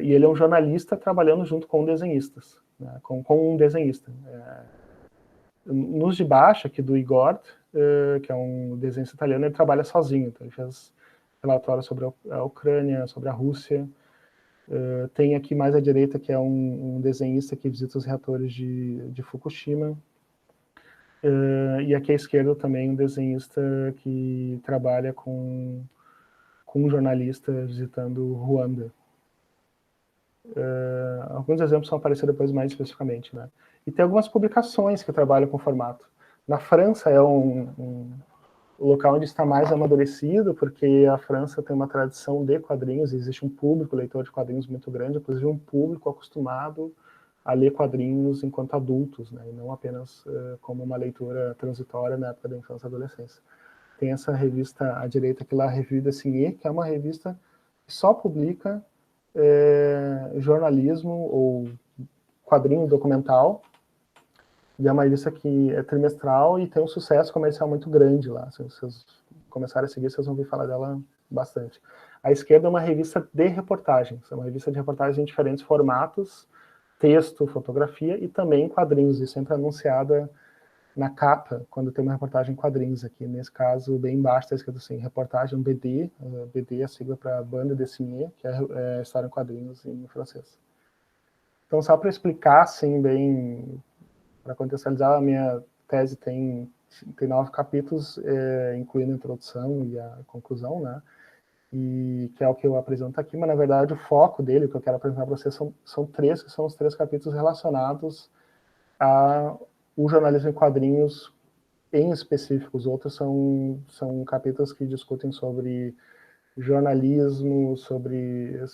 E ele é um jornalista trabalhando junto com desenhistas, né, com um desenhista. Nos de baixo, aqui do Igor, que é um desenhista italiano, ele trabalha sozinho. Então ele fez relatórios sobre a Ucrânia, sobre a Rússia. Tem aqui mais à direita, que é um desenhista que visita os reatores de Fukushima. E aqui à esquerda também um desenhista que trabalha com um jornalista visitando Ruanda. Alguns exemplos vão aparecer depois mais especificamente, né? E tem algumas publicações que trabalham com formato. Na França é o local onde está mais amadurecido, porque a França tem uma tradição de quadrinhos, existe um público leitor de quadrinhos muito grande, inclusive um público acostumado a ler quadrinhos enquanto adultos, né, e não apenas como uma leitura transitória na época da infância e adolescência. Tem essa revista à direita aqui lá, a Revue de Signé, que é uma revista que só publica jornalismo ou quadrinho documental, e é uma revista que é trimestral e tem um sucesso comercial muito grande lá. Se vocês começarem a seguir, vocês vão ouvir falar dela bastante. À esquerda é uma revista de reportagens, é uma revista de reportagens em diferentes formatos, texto, fotografia e também quadrinhos, e sempre anunciada na capa, quando tem uma reportagem em quadrinhos aqui. Nesse caso, bem embaixo está escrito assim, reportagem BD, BD é a sigla para bande dessinée, que é história em quadrinhos em francês. Então, só para explicar, assim, bem, para contextualizar, a minha tese tem tem 9 capítulos, incluindo a introdução e a conclusão, né? E que é o que eu apresento aqui, mas na verdade o foco dele, o que eu quero apresentar para vocês, são 3, que são os 3 capítulos relacionados ao jornalismo em quadrinhos em específico. Os outros são capítulos que discutem sobre jornalismo, sobre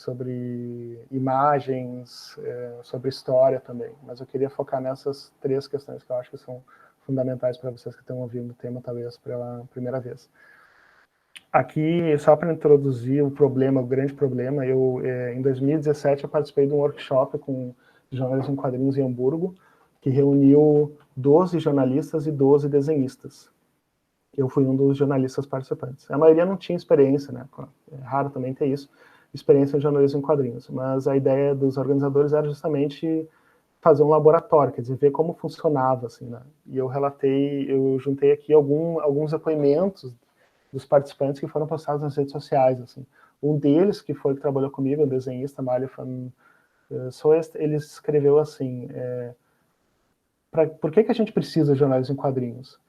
imagens, sobre história também. Mas eu queria focar nessas 3 questões que eu acho que são fundamentais para vocês que estão ouvindo o tema, talvez, pela primeira vez. Aqui, só para introduzir o problema, o grande problema, em 2017 eu participei de um workshop com jornalismo em quadrinhos em Hamburgo, que reuniu 12 jornalistas e 12 desenhistas. Eu fui um dos jornalistas participantes. A maioria não tinha experiência, né? É raro também ter isso, experiência em jornalismo em quadrinhos. Mas a ideia dos organizadores era justamente fazer um laboratório, quer dizer, ver como funcionava, assim, né? E eu juntei aqui alguns depoimentos dos participantes que foram postados nas redes sociais, assim. Um deles, que trabalhou comigo, um desenhista, Mário van Soest, ele escreveu assim, por que a gente precisa de jornalismo em quadrinhos?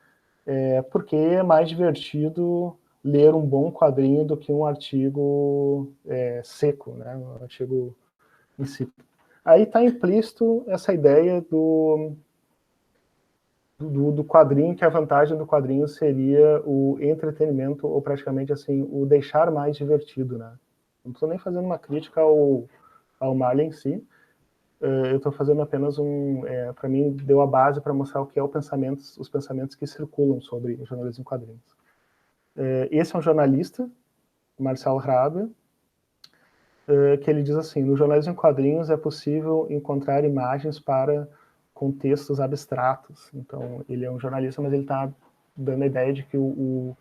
Porque é mais divertido ler um bom quadrinho do que um artigo seco, né? Um artigo em si. Aí está implícito essa ideia do quadrinho, que a vantagem do quadrinho seria o entretenimento, ou praticamente assim, o deixar mais divertido, né? Não estou nem fazendo uma crítica ao Marley em si, eu estou fazendo apenas para mim, deu a base para mostrar o que é os pensamentos que circulam sobre jornalismo em quadrinhos. Esse é um jornalista, Marcel Hrabe, que ele diz assim: no jornalismo em quadrinhos é possível encontrar imagens para contextos abstratos. Então, ele é um jornalista, mas ele está dando a ideia de que o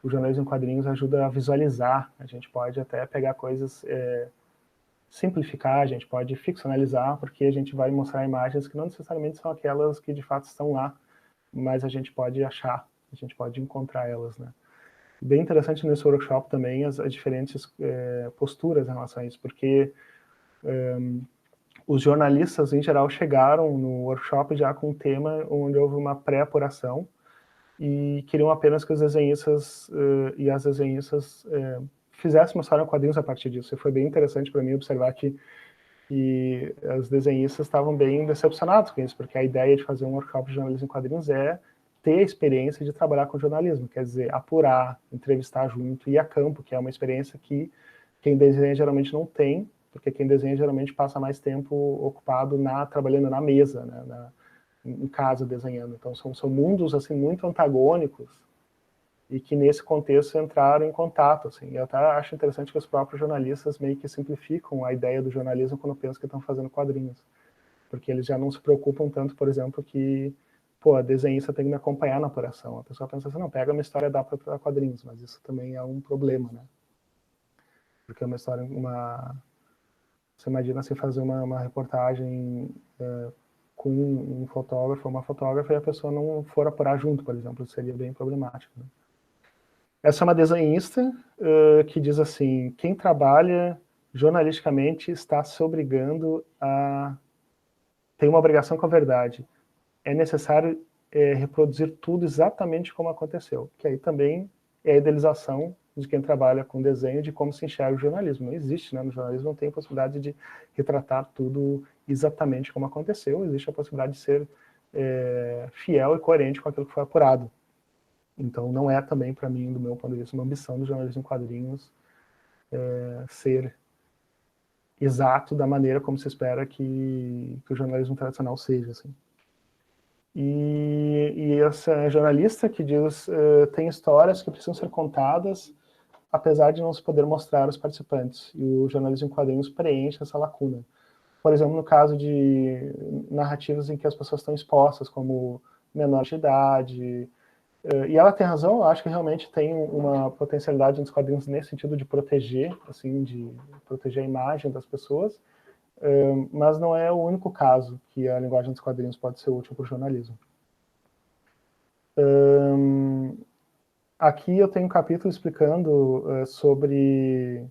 jornalismo em quadrinhos ajuda a visualizar. A gente pode até pegar coisas, simplificar, a gente pode ficcionalizar, porque a gente vai mostrar imagens que não necessariamente são aquelas que de fato estão lá, mas a gente pode achar, a gente pode encontrar elas, né? Bem interessante nesse workshop também as diferentes posturas em relação a isso, porque os jornalistas, em geral, chegaram no workshop já com um tema onde houve uma pré-apuração e queriam apenas que os desenhistas e as desenhistas fizessem uma história em quadrinhos a partir disso. E foi bem interessante para mim observar que os desenhistas estavam bem decepcionados com isso, porque a ideia de fazer um workshop de jornalismo em quadrinhos é ter a experiência de trabalhar com jornalismo, quer dizer, apurar, entrevistar junto, ir a campo, que é uma experiência que quem desenha geralmente não tem, porque quem desenha geralmente passa mais tempo ocupado trabalhando na mesa, né, em casa desenhando. Então são mundos assim muito antagônicos e que nesse contexto entraram em contato. Assim. Eu até acho interessante que os próprios jornalistas meio que simplificam a ideia do jornalismo quando pensam que estão fazendo quadrinhos, porque eles já não se preocupam tanto, por exemplo, que a desenhista tem que me acompanhar na apuração. A pessoa pensa assim, não, pega uma história e dá para quadrinhos, mas isso também é um problema, né? Porque é uma história, você imagina assim, fazer uma reportagem com um fotógrafo ou uma fotógrafa e a pessoa não for apurar junto, por exemplo, isso seria bem problemático. Né? Essa é uma desenhista que diz assim, quem trabalha jornalisticamente está se obrigando tem uma obrigação com a verdade. É necessário reproduzir tudo exatamente como aconteceu, que aí também é a idealização de quem trabalha com desenho de como se enxerga o jornalismo. Não existe, né? No jornalismo não tem a possibilidade de retratar tudo exatamente como aconteceu, existe a possibilidade de ser fiel e coerente com aquilo que foi apurado. Então não é também, para mim, do meu ponto de vista, uma ambição do jornalismo em quadrinhos ser exato da maneira como se espera que o jornalismo tradicional seja, assim. E essa jornalista que diz tem histórias que precisam ser contadas apesar de não se poder mostrar os participantes. E o jornalismo em quadrinhos preenche essa lacuna. Por exemplo, no caso de narrativas em que as pessoas estão expostas, como menores de idade. E ela tem razão, eu acho que realmente tem uma potencialidade nos quadrinhos nesse sentido de proteger, assim, de proteger a imagem das pessoas, mas não é o único caso que a linguagem dos quadrinhos pode ser útil para o jornalismo. Aqui eu tenho um capítulo explicando sobre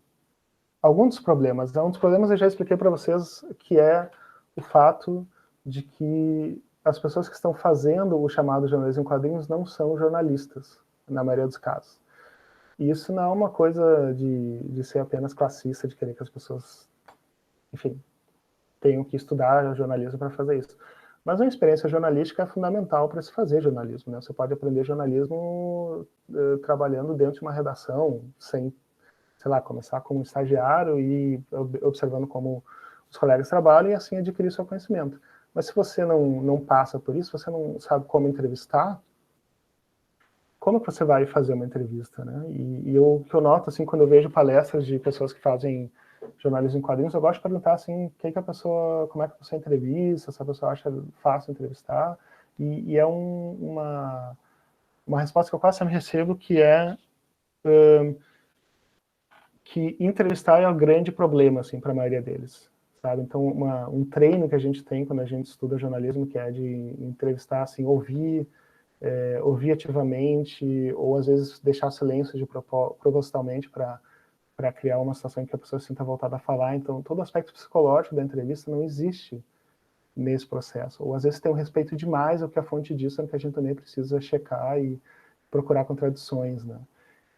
alguns dos problemas. Um dos problemas eu já expliquei para vocês, que é o fato de que as pessoas que estão fazendo o chamado jornalismo em quadrinhos não são jornalistas, na maioria dos casos. E isso não é uma coisa de ser apenas classista, de querer que as pessoas, enfim, tenham que estudar jornalismo para fazer isso. Mas a experiência jornalística é fundamental para se fazer jornalismo, né? Você pode aprender jornalismo trabalhando dentro de uma redação, sem, sei lá, começar como estagiário e observando como os colegas trabalham e assim adquirir seu conhecimento. Mas se você não passa por isso, você não sabe como entrevistar, como que você vai fazer uma entrevista, né? E o que eu noto, assim, quando eu vejo palestras de pessoas que fazem jornalismo em quadrinhos, eu gosto de perguntar, assim, como é que a pessoa entrevista, se a pessoa acha fácil entrevistar, e é uma resposta que eu quase sempre recebo, que é que entrevistar é o grande problema, assim, para a maioria deles, sabe? Então, um treino que a gente tem quando a gente estuda jornalismo, que é de entrevistar, assim, ouvir ativamente, ou às vezes deixar silêncio propositalmente para criar uma situação em que a pessoa se sinta voltada a falar. Então, todo o aspecto psicológico da entrevista não existe nesse processo. Ou às vezes tem um respeito demais ao que a fonte diz, sendo que a gente também precisa checar e procurar contradições, né?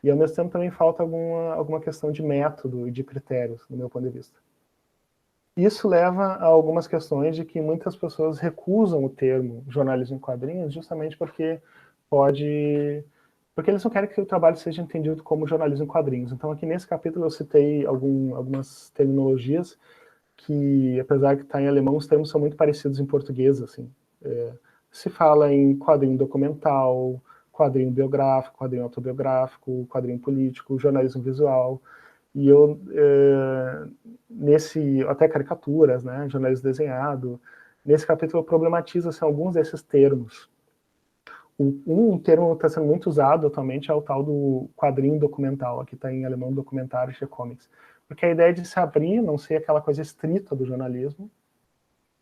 E ao mesmo tempo também falta alguma questão de método e de critérios, do meu ponto de vista. Isso leva a algumas questões de que muitas pessoas recusam o termo jornalismo em quadrinhos justamente porque eles não querem que o trabalho seja entendido como jornalismo em quadrinhos. Então aqui nesse capítulo eu citei algumas terminologias que, apesar de estar em alemão, os termos são muito parecidos em português, assim. Se fala em quadrinho documental, quadrinho biográfico, quadrinho autobiográfico, quadrinho político, jornalismo visual. E eu, até caricaturas, né, jornalismo desenhado, nesse capítulo eu problematizo assim, alguns desses termos. Um termo que está sendo muito usado atualmente é o tal do quadrinho documental, aqui está em alemão documentário de comics, porque a ideia de se abrir, não ser aquela coisa estrita do jornalismo,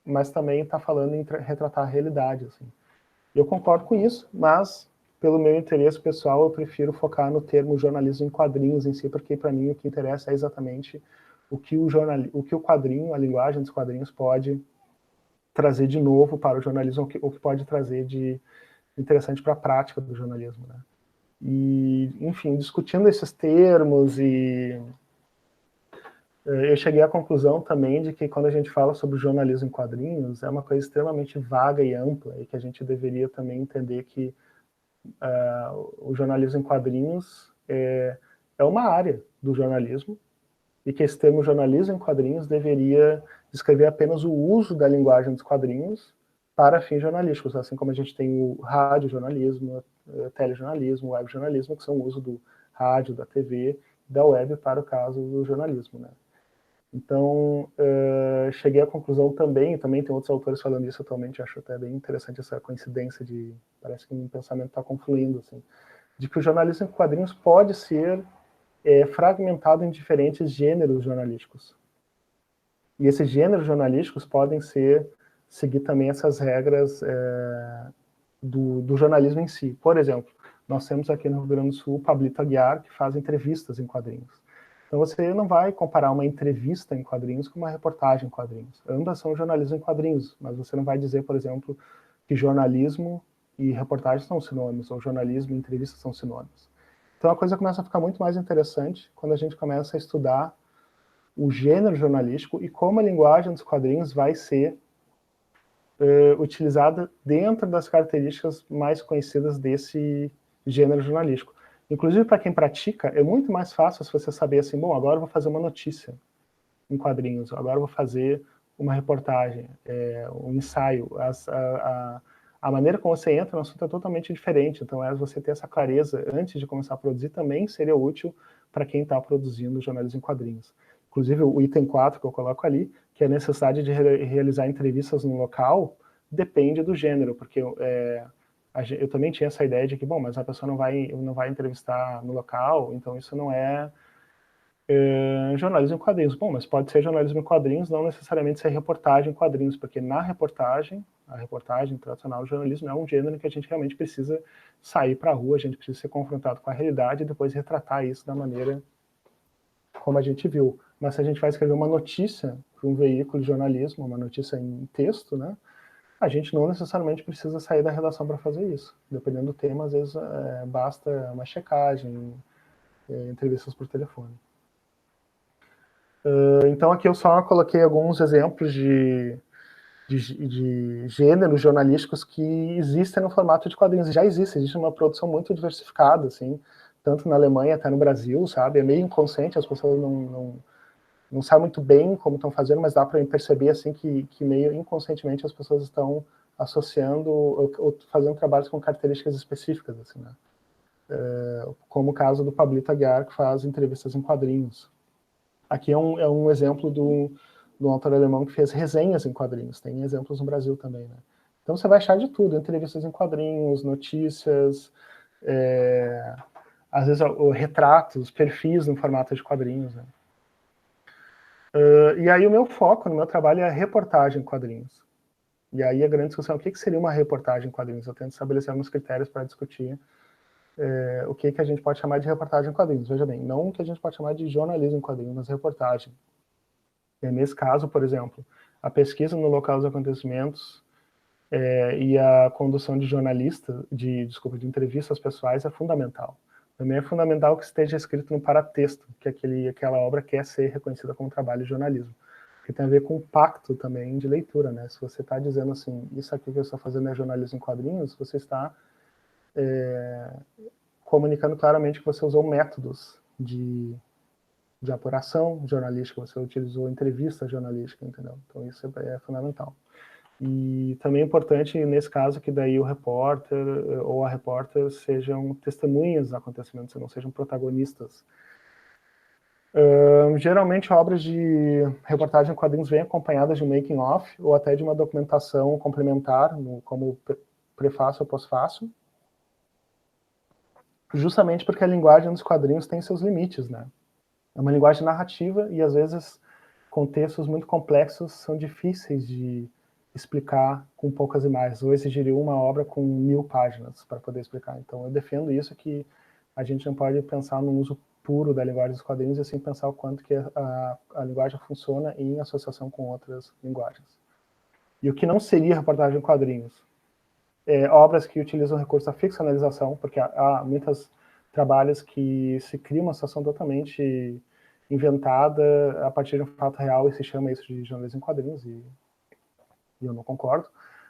mas também está falando em retratar a realidade. Assim. Eu concordo com isso, mas pelo meu interesse pessoal, eu prefiro focar no termo jornalismo em quadrinhos em si, porque para mim o que interessa é exatamente o que o quadrinho, a linguagem dos quadrinhos pode trazer de novo para o jornalismo, o que pode trazer de interessante para a prática do jornalismo, né? E, enfim, discutindo esses termos eu cheguei à conclusão também de que quando a gente fala sobre jornalismo em quadrinhos, é uma coisa extremamente vaga e ampla, e que a gente deveria também entender que o jornalismo em quadrinhos é uma área do jornalismo, e que esse termo jornalismo em quadrinhos deveria descrever apenas o uso da linguagem dos quadrinhos para fins jornalísticos, assim como a gente tem o radiojornalismo, telejornalismo, webjornalismo, que são o uso do rádio, da TV, da web para o caso do jornalismo, né? Então, cheguei à conclusão também tem outros autores falando isso atualmente, acho até bem interessante essa coincidência parece que um pensamento está confluindo, assim, de que o jornalismo em quadrinhos pode ser fragmentado em diferentes gêneros jornalísticos. E esses gêneros jornalísticos podem seguir também essas regras do jornalismo em si. Por exemplo, nós temos aqui no Rio Grande do Sul o Pablito Aguiar, que faz entrevistas em quadrinhos. Então você não vai comparar uma entrevista em quadrinhos com uma reportagem em quadrinhos. Ambas são jornalismo em quadrinhos, mas você não vai dizer, por exemplo, que jornalismo e reportagem são sinônimos, ou jornalismo e entrevista são sinônimos. Então a coisa começa a ficar muito mais interessante quando a gente começa a estudar o gênero jornalístico e como a linguagem dos quadrinhos vai ser utilizada dentro das características mais conhecidas desse gênero jornalístico. Inclusive, para quem pratica, é muito mais fácil se você saber assim, bom, agora eu vou fazer uma notícia em quadrinhos, agora eu vou fazer uma reportagem, um ensaio. A maneira como você entra no assunto é totalmente diferente, então você ter essa clareza antes de começar a produzir também seria útil para quem está produzindo jornalismo em quadrinhos. Inclusive, o item 4 que eu coloco ali, que é a necessidade de realizar entrevistas no local, depende do gênero, porque eu também tinha essa ideia de que, bom, mas a pessoa não vai entrevistar no local, então isso não é jornalismo em quadrinhos. Bom, mas pode ser jornalismo em quadrinhos, não necessariamente ser reportagem em quadrinhos, porque a reportagem tradicional do jornalismo é um gênero que a gente realmente precisa sair para a rua, a gente precisa ser confrontado com a realidade e depois retratar isso da maneira como a gente viu. Mas se a gente vai escrever uma notícia para um veículo de jornalismo, uma notícia em texto, né, A gente não necessariamente precisa sair da redação para fazer isso. Dependendo do tema, às vezes basta uma checagem, entrevistas por telefone. Então aqui eu só coloquei alguns exemplos de gêneros jornalísticos que existem no formato de quadrinhos. Já existe uma produção muito diversificada, assim, tanto na Alemanha até no Brasil, sabe? É meio inconsciente, as pessoas não sabem muito bem como estão fazendo, mas dá para perceber assim que meio inconscientemente as pessoas estão associando ou fazendo trabalhos com características específicas, assim, né? Como o caso do Pablito Aguiar, que faz entrevistas em quadrinhos. Aqui é um exemplo do autor alemão que fez resenhas em quadrinhos. Tem exemplos no Brasil também, né? Então você vai achar de tudo, entrevistas em quadrinhos, notícias, às vezes retratos, perfis no formato de quadrinhos, né? E aí o meu foco no meu trabalho é a reportagem em quadrinhos. E aí a grande discussão é o que seria uma reportagem em quadrinhos. Eu tento estabelecer alguns critérios para discutir o que a gente pode chamar de reportagem em quadrinhos. Veja bem, não o que a gente pode chamar de jornalismo em quadrinhos, mas reportagem. E nesse caso, por exemplo, a pesquisa no local dos acontecimentos e a condução de de entrevistas pessoais é fundamental. Também é fundamental que esteja escrito no paratexto, que aquela obra quer ser reconhecida como trabalho de jornalismo. Que tem a ver com o pacto também de leitura, né? Se você está dizendo assim, isso aqui que eu estou fazendo é jornalismo em quadrinhos, você está comunicando claramente que você usou métodos de apuração jornalística, você utilizou entrevista jornalística, entendeu? Então isso é fundamental. E também é importante, nesse caso, que daí o repórter ou a repórter sejam testemunhas dos acontecimentos, não sejam protagonistas. Geralmente, obras de reportagem em quadrinhos vêm acompanhadas de um making-of ou até de uma documentação complementar, como prefácio ou pós-fácio, justamente porque a linguagem dos quadrinhos tem seus limites, né? É uma linguagem narrativa e, às vezes, contextos muito complexos são difíceis de explicar com poucas imagens, ou exigiriam uma obra com 1000 páginas para poder explicar. Então, eu defendo isso, que a gente não pode pensar no uso puro da linguagem dos quadrinhos, e assim pensar o quanto que a linguagem funciona em associação com outras linguagens. E o que não seria reportagem em quadrinhos? Obras que utilizam recurso da ficcionalização, porque há muitos trabalhos que se cria uma situação totalmente inventada a partir de um fato real e se chama isso de jornalismo em quadrinhos, e eu não concordo.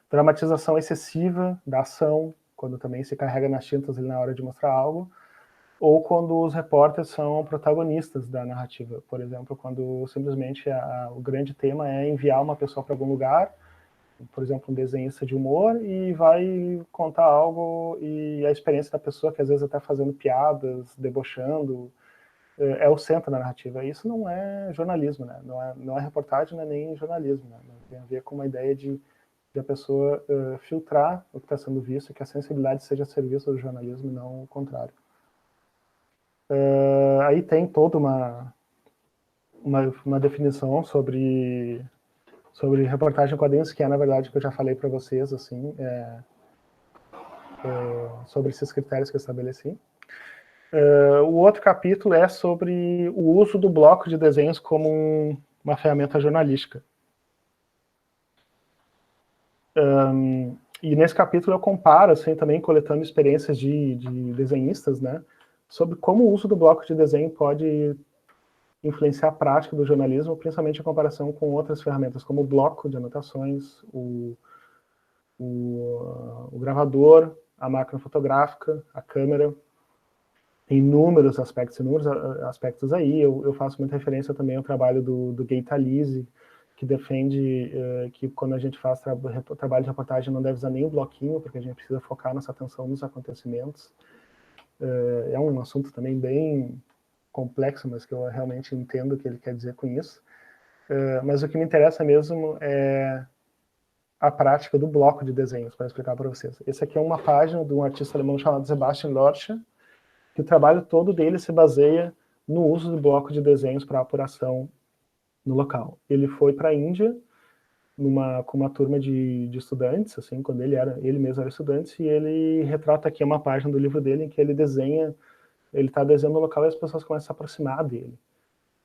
Dramatização excessiva da ação, quando também se carrega nas tintas ali na hora de mostrar algo, ou quando os repórteres são protagonistas da narrativa. Por exemplo, quando simplesmente o grande tema é enviar uma pessoa para algum lugar, por exemplo, um desenhista de humor, e vai contar algo, e a experiência da pessoa, que às vezes até fazendo piadas, debochando, é o centro da narrativa. Isso não é jornalismo, né? Não é reportagem, não é nem jornalismo, né? Tem a ver com uma ideia de a pessoa filtrar o que está sendo visto, que a sensibilidade seja a serviço do jornalismo e não o contrário. Aí tem toda uma definição sobre reportagem em quadrinhos, que é, na verdade, que eu já falei para vocês, assim, sobre esses critérios que eu estabeleci. O outro capítulo é sobre o uso do bloco de desenhos como uma ferramenta jornalística. E nesse capítulo eu comparo, assim, também coletando experiências de desenhistas, né, sobre como o uso do bloco de desenho pode influenciar a prática do jornalismo, principalmente em comparação com outras ferramentas, como o bloco de anotações, o gravador, a máquina fotográfica, a câmera. Tem inúmeros aspectos aí. Eu faço muita referência também ao trabalho do Gay Talese, que defende que quando a gente faz trabalho de reportagem não deve usar nem o bloquinho, porque a gente precisa focar nossa atenção nos acontecimentos. É um assunto também bem complexo, mas que eu realmente entendo o que ele quer dizer com isso. Mas o que me interessa mesmo é a prática do bloco de desenhos, para explicar para vocês. Esse aqui é uma página de um artista alemão chamado Sebastian Lorcher, que o trabalho todo dele se baseia no uso do bloco de desenhos para apuração no local. Ele foi para a Índia com uma turma de estudantes, assim, quando ele mesmo era estudante, e ele retrata aqui uma página do livro dele em que ele está desenhando o local e as pessoas começam a se aproximar dele.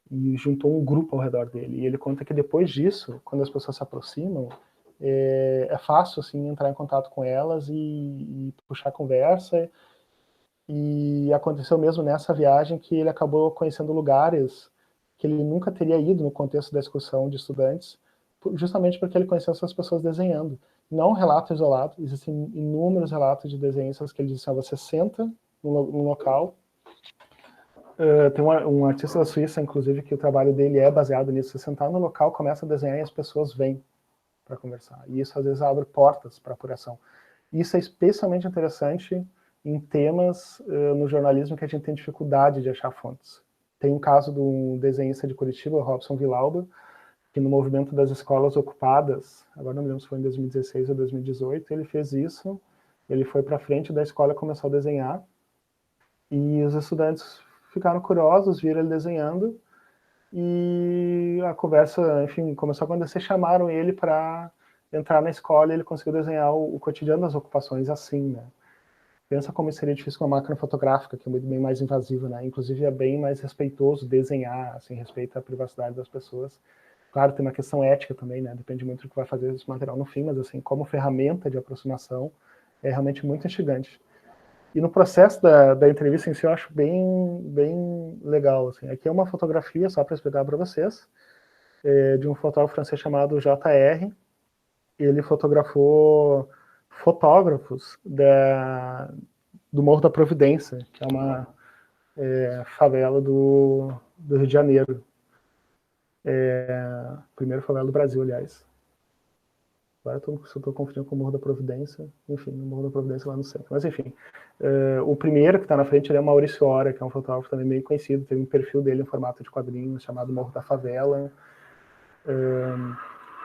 E juntou um grupo ao redor dele. E ele conta que depois disso, quando as pessoas se aproximam, é fácil, assim, entrar em contato com elas e puxar conversa. E aconteceu mesmo nessa viagem que ele acabou conhecendo lugares que ele nunca teria ido no contexto da excursão de estudantes, justamente porque ele conheceu essas pessoas desenhando. Não um relato isolado, existem inúmeros relatos de desenhistas que ele disse, você senta no local. Tem um artista da Suíça, inclusive, que o trabalho dele é baseado nisso. Você sentar no local, começa a desenhar e as pessoas vêm para conversar. E isso, às vezes, abre portas para apuração. Isso é especialmente interessante em temas no jornalismo que a gente tem dificuldade de achar fontes. Tem um caso de um desenhista de Curitiba, o Robson Vilauba, que no movimento das escolas ocupadas, agora não me lembro se foi em 2016 ou 2018, ele fez isso, ele foi para frente da escola e começou a desenhar, e os estudantes ficaram curiosos, viram ele desenhando, e a conversa, enfim, começou a acontecer, chamaram ele para entrar na escola e ele conseguiu desenhar o cotidiano das ocupações assim, né? Pensa como seria difícil com uma máquina fotográfica, que é muito bem mais invasiva, né? Inclusive é bem mais respeitoso desenhar, assim, respeita a privacidade das pessoas. Claro, tem uma questão ética também, né? Depende muito do que vai fazer esse material no fim, mas assim, como ferramenta de aproximação, é realmente muito instigante. E no processo da entrevista em si, eu acho bem legal, assim. Aqui é uma fotografia, só para explicar para vocês, de um fotógrafo francês chamado J.R. Ele fotografou fotógrafos do Morro da Providência, que é uma favela do Rio de Janeiro. Primeira favela do Brasil, aliás. Agora eu estou confundindo com o Morro da Providência. Enfim, o Morro da Providência lá no centro. Mas enfim, o primeiro que está na frente é o Maurício Hora, que é um fotógrafo também meio conhecido. Tem um perfil dele em formato de quadrinhos chamado Morro da Favela.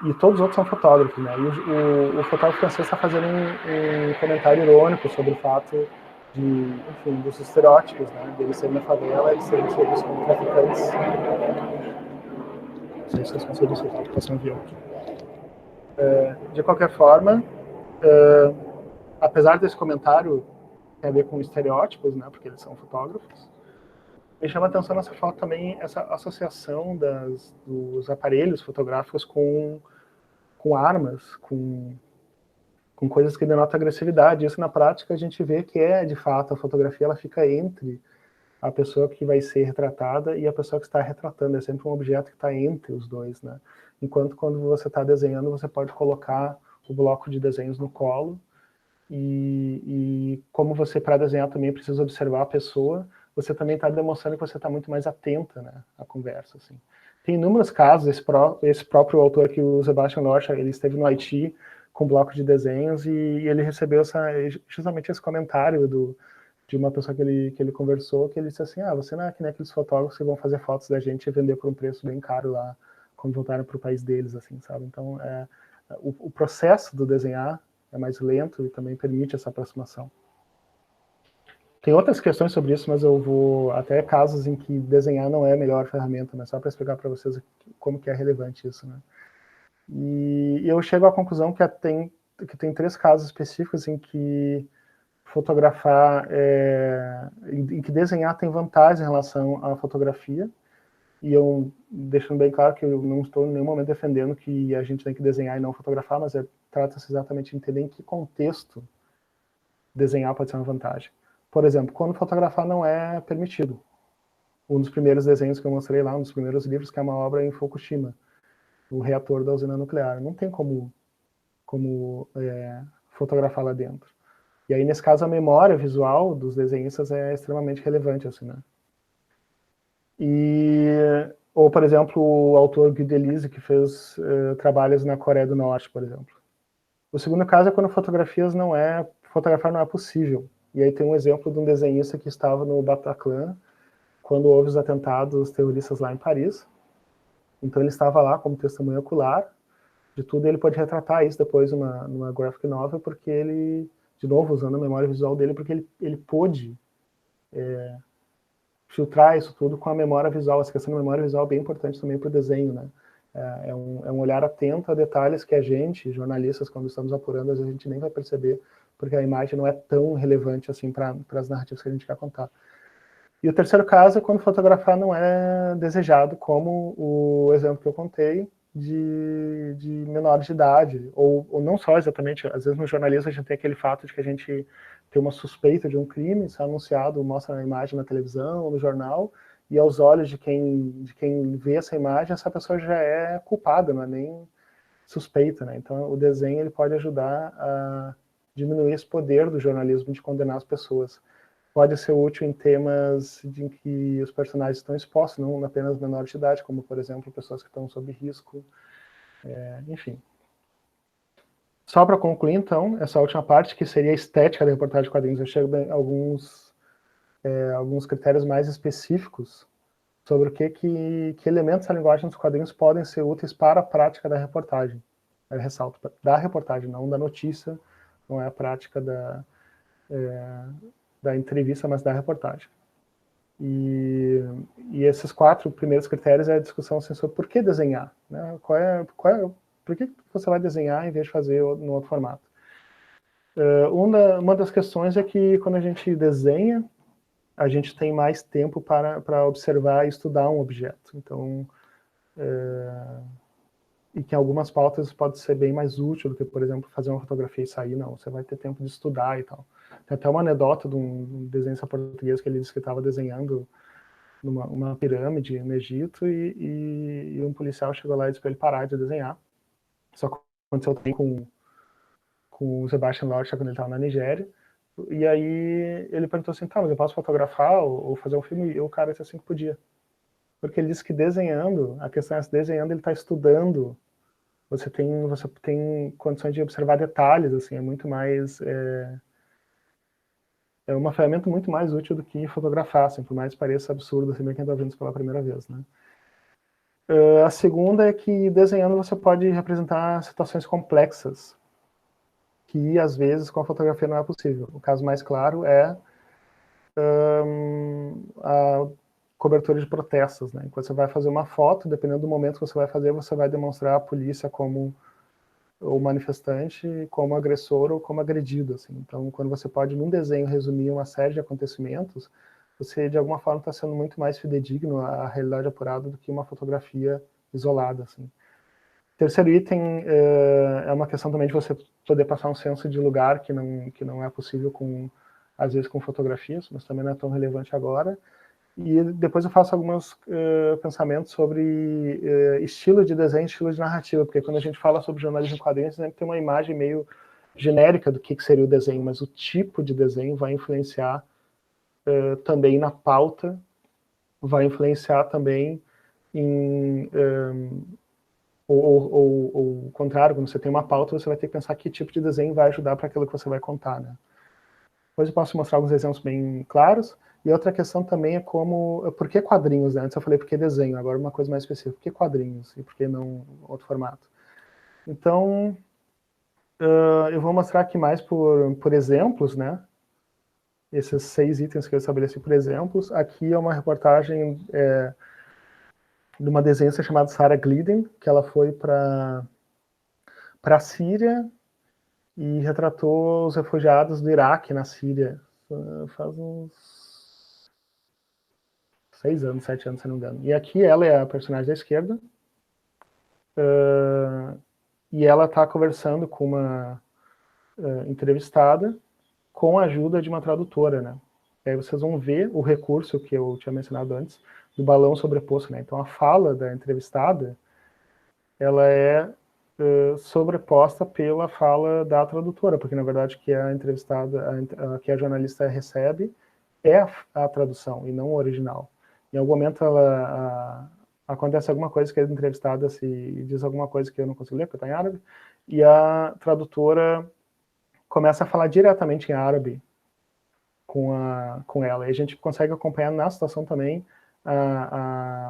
E todos os outros são fotógrafos, né? E o fotógrafo francês está fazendo um comentário irônico sobre o fato enfim, dos estereótipos, né? Deles serem na favela e serem vistos como traficantes. Não sei se vocês conseguem escutar, porque passou um avião aqui. De qualquer forma, apesar desse comentário ter a ver com estereótipos, né? Porque eles são fotógrafos, me chama a atenção nessa foto também essa associação dos aparelhos fotográficos com armas, com coisas que denotam agressividade. Isso na prática a gente vê que de fato, a fotografia ela fica entre a pessoa que vai ser retratada e a pessoa que está retratando. É sempre um objeto que está entre os dois, né? Enquanto quando você está desenhando, você pode colocar o bloco de desenhos no colo e como você, para desenhar, também precisa observar a pessoa, você também está demonstrando que você está muito mais atenta, né, à conversa, assim. Tem inúmeros casos, esse próprio autor que o Sebastian Lorsch, ele esteve no Haiti com bloco de desenhos e ele recebeu justamente esse comentário de uma pessoa que ele conversou, que ele disse assim, você não é que nem aqueles fotógrafos que vão fazer fotos da gente e vender por um preço bem caro lá, quando voltarem para o país deles, assim, sabe? Então, o processo do desenhar é mais lento e também permite essa aproximação. Tem outras questões sobre isso, mas eu vou até casos em que desenhar não é a melhor ferramenta, mas só para explicar para vocês como que é relevante isso, né? E eu chego à conclusão que tem 3 casos específicos em que fotografar, em que desenhar tem vantagem em relação à fotografia, e eu deixando bem claro que eu não estou em nenhum momento defendendo que a gente tem que desenhar e não fotografar, mas trata-se exatamente de entender em que contexto desenhar pode ser uma vantagem. Por exemplo, quando fotografar não é permitido. Um dos primeiros desenhos que eu mostrei lá, um dos primeiros livros, que é uma obra em Fukushima, o reator da usina nuclear. Não tem como fotografar lá dentro. E aí, nesse caso, a memória visual dos desenhistas é extremamente relevante, assim, né? Ou, por exemplo, o autor Guy Delisle, que fez trabalhos na Coreia do Norte, por exemplo. O segundo caso é quando fotografar não é possível. E aí tem um exemplo de um desenhista que estava no Bataclan, quando houve os atentados terroristas lá em Paris. Então ele estava lá como testemunha ocular de tudo, e ele pode retratar isso depois numa graphic novel, porque ele, de novo, usando a memória visual dele, porque ele pôde filtrar isso tudo com a memória visual. Essa questão da memória visual é bem importante também para o desenho, né? É um olhar atento a detalhes que a gente, jornalistas, quando estamos apurando, às vezes a gente nem vai perceber, porque a imagem não é tão relevante assim para as narrativas que a gente quer contar. E o terceiro caso é quando fotografar não é desejado, como o exemplo que eu contei, de menores de idade, ou não só exatamente, às vezes no jornalismo a gente tem aquele fato de que a gente tem uma suspeita de um crime, isso é anunciado, mostra a imagem na televisão ou no jornal, e aos olhos de quem vê essa imagem, essa pessoa já é culpada, não é nem suspeita, né? Então o desenho ele pode ajudar a diminuir esse poder do jornalismo de condenar as pessoas. Pode ser útil em temas em que os personagens estão expostos, não apenas menores de idade, como, por exemplo, pessoas que estão sob risco, enfim. Só para concluir, então, essa última parte, que seria a estética da reportagem de quadrinhos, eu chego a alguns critérios mais específicos sobre o que elementos da linguagem dos quadrinhos podem ser úteis para a prática da reportagem. Eu ressalto, da reportagem, não da notícia, não é a prática da entrevista, mas da reportagem. E esses 4 primeiros critérios é a discussão assim, sobre por que desenhar, né? Por que você vai desenhar em vez de fazer no outro formato? Uma das questões é que quando a gente desenha, a gente tem mais tempo para observar e estudar um objeto. Então, e que em algumas pautas pode ser bem mais útil do que, por exemplo, fazer uma fotografia e sair, não. Você vai ter tempo de estudar e tal. Tem até uma anedota de um desenhista português que ele disse que estava desenhando uma pirâmide no Egito e um policial chegou lá e disse para ele parar de desenhar. Isso aconteceu também com o Sebastian Lorca quando ele estava na Nigéria. E aí ele perguntou assim, tá, mas eu posso fotografar ou fazer um filme? E o cara disse assim que podia. Porque ele disse que desenhando, a questão é que desenhando ele está estudando, você tem condições de observar detalhes, assim, é muito mais... É uma ferramenta muito mais útil do que fotografar, assim, por mais que pareça absurdo, assim, quem está vendo isso pela primeira vez, né? A segunda é que desenhando você pode representar situações complexas, que às vezes com a fotografia não é possível. O caso mais claro é a cobertura de protestos, né? Quando você vai fazer uma foto, dependendo do momento que você vai fazer, você vai demonstrar a polícia como o manifestante, como agressor ou como agredido, assim. Então, quando você pode, num desenho, resumir uma série de acontecimentos, você, de alguma forma, está sendo muito mais fidedigno à realidade apurada do que uma fotografia isolada, assim. Terceiro item é uma questão também de você poder passar um senso de lugar que não é possível, às vezes, com fotografias, mas também não é tão relevante agora. E depois eu faço alguns pensamentos sobre estilo de desenho, estilo de narrativa, porque quando a gente fala sobre jornalismo em quadrinhos, sempre tem uma imagem meio genérica do que seria o desenho, mas o tipo de desenho vai influenciar também na pauta, vai influenciar também em... ou o contrário, quando você tem uma pauta, você vai ter que pensar que tipo de desenho vai ajudar para aquilo que você vai contar, né? Depois eu posso mostrar alguns exemplos bem claros. E outra questão também é por que quadrinhos, né? Antes eu falei por que desenho, agora uma coisa mais específica. Por que quadrinhos e por que não outro formato? Então, eu vou mostrar aqui mais por exemplos, né? Esses 6 itens que eu estabeleci por exemplos. Aqui é uma reportagem de uma desenhista chamada Sarah Glidden, que ela foi para a Síria e retratou os refugiados do Iraque na Síria. Faz uns 6 anos, 7 anos, se não me engano. E aqui ela é a personagem da esquerda. E ela está conversando com uma entrevistada com a ajuda de uma tradutora, né? E aí vocês vão ver o recurso que eu tinha mencionado antes, do balão sobreposto, né? Então a fala da entrevistada, ela é sobreposta pela fala da tradutora, porque na verdade que a entrevistada, que a jornalista recebe é a tradução e não o original. Em algum momento acontece alguma coisa que a entrevistada diz alguma coisa que eu não consigo ler, porque está em árabe, e a tradutora começa a falar diretamente em árabe com ela. E a gente consegue acompanhar na situação também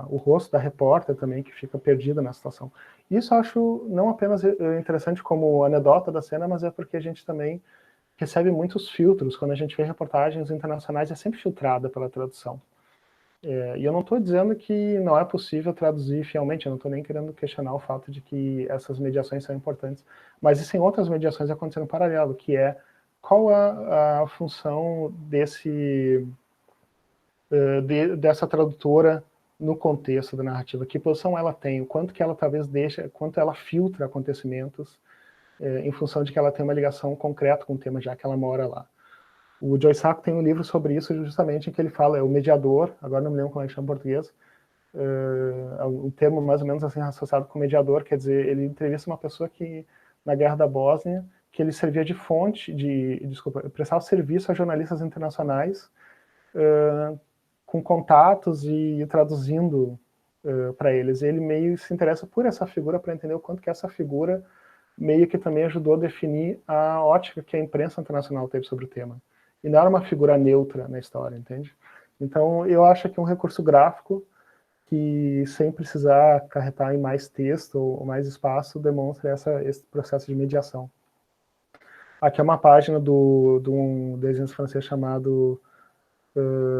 o rosto da repórter também, que fica perdida na situação. Isso eu acho não apenas interessante como anedota da cena, mas é porque a gente também recebe muitos filtros. Quando a gente vê reportagens internacionais, é sempre filtrada pela tradução. E eu não estou dizendo que não é possível traduzir fielmente, eu não estou nem querendo questionar o fato de que essas mediações são importantes, mas existem outras mediações acontecendo em paralelo, que é qual a função dessa tradutora no contexto da narrativa, que posição ela tem, o quanto que ela talvez deixa, quanto ela filtra acontecimentos em função de que ela tem uma ligação concreta com o tema, já que ela mora lá. O Joe Sacco tem um livro sobre isso, justamente, em que ele fala, é o mediador, agora não me lembro como é que chama em português, um termo mais ou menos assim associado com mediador, quer dizer, ele entrevista uma pessoa que, na Guerra da Bósnia, que ele servia de fonte, prestava serviço a jornalistas internacionais, com contatos e traduzindo para eles. Ele meio se interessa por essa figura para entender o quanto que essa figura meio que também ajudou a definir a ótica que a imprensa internacional teve sobre o tema. E não era uma figura neutra na história, entende? Então, eu acho que um recurso gráfico que, sem precisar acarretar em mais texto ou mais espaço, demonstra esse processo de mediação. Aqui é uma página de um desenho francês chamado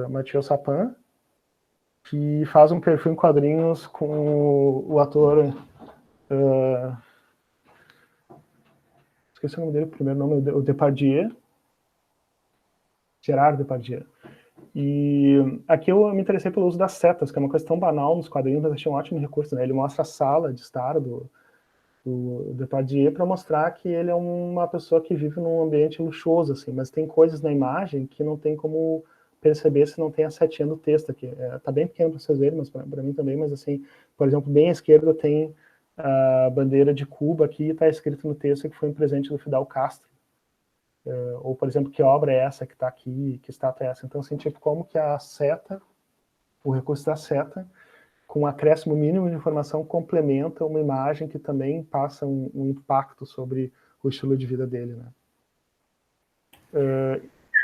Mathieu Sapin, que faz um perfil em quadrinhos com o ator... esqueci o nome dele, o primeiro nome, o Depardieu, Gerard Depardieu. E aqui eu me interessei pelo uso das setas, que é uma coisa tão banal nos quadrinhos, mas achei um ótimo recurso, né? Ele mostra a sala de estar do Depardieu para mostrar que ele é uma pessoa que vive num ambiente luxuoso, assim, mas tem coisas na imagem que não tem como perceber se não tem a setinha do texto aqui. Tá bem pequeno para vocês verem, mas para mim também, mas assim, por exemplo, bem à esquerda tem a bandeira de Cuba, aqui está escrito no texto que foi um presente do Fidel Castro. Ou, por exemplo, que obra é essa que está aqui, que estátua é essa? Então, assim, tipo, como que a seta, o recurso da seta, com um acréscimo mínimo de informação, complementa uma imagem que também passa um impacto sobre o estilo de vida dele, né?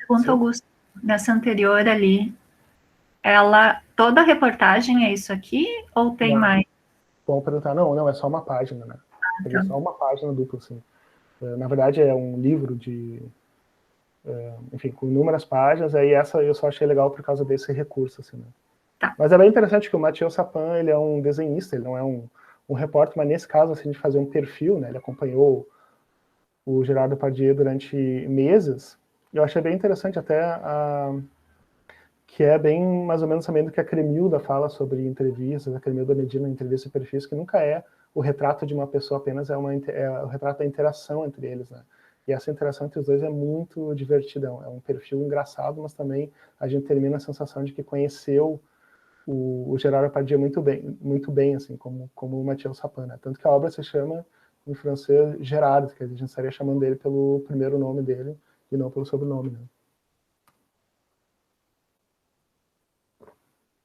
Pergunta, Augusto, nessa anterior ali, toda a reportagem é isso aqui, ou tem mais? Vamos perguntar, não, é só uma página, né? Peguei só uma página dupla, assim. Na verdade, é um livro enfim, com inúmeras páginas, aí essa eu só achei legal por causa desse recurso, assim, né? Tá. Mas é bem interessante que o Mathieu Sapin, ele é um desenhista, ele não é um repórter, mas nesse caso, assim, de fazer um perfil, né, ele acompanhou o Gerard Depardieu durante meses, eu achei bem interessante até que é bem mais ou menos também do que a Cremilda fala sobre entrevistas, a Cremilda Medina, entrevista e perfis, que nunca é o retrato de uma pessoa apenas, é o retrato da interação entre eles, né? E essa interação entre os dois é muito divertida, é um perfil engraçado, mas também a gente termina a sensação de que conheceu o Gerard Depardieu muito bem, assim, como o Mathieu Sapin, né? Tanto que a obra se chama, em francês, Gerard, que a gente estaria chamando ele pelo primeiro nome dele e não pelo sobrenome, né?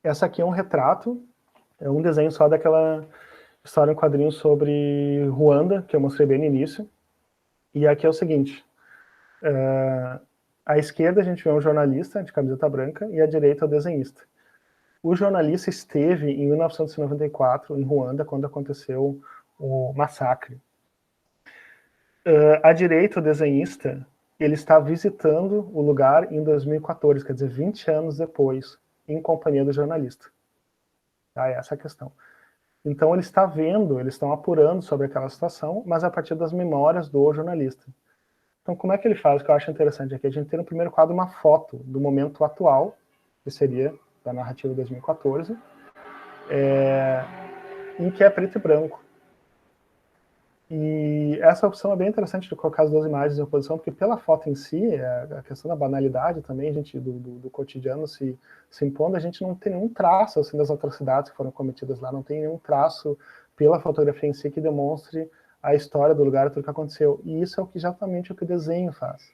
Essa aqui é um retrato, é um desenho só daquela história em quadrinhos sobre Ruanda, que eu mostrei bem no início. E aqui é o seguinte, à esquerda a gente vê um jornalista de camiseta branca e à direita o desenhista. O jornalista esteve em 1994 em Ruanda, quando aconteceu o massacre. À direita, o desenhista, ele está visitando o lugar em 2014, quer dizer, 20 anos depois, em companhia do jornalista. Tá, essa é a questão. Então ele está vendo, eles estão apurando sobre aquela situação, mas a partir das memórias do jornalista. Então como é que ele faz? O que eu acho interessante aqui, a gente tem no primeiro quadro uma foto do momento atual, que seria da narrativa de 2014, em que é preto e branco. E essa opção é bem interessante de colocar as duas imagens em oposição, porque pela foto em si, a questão da banalidade também, a gente, do cotidiano se impondo, a gente não tem nenhum traço assim, das atrocidades que foram cometidas lá, não tem nenhum traço pela fotografia em si que demonstre a história do lugar, tudo que aconteceu. E isso é exatamente o que o desenho faz.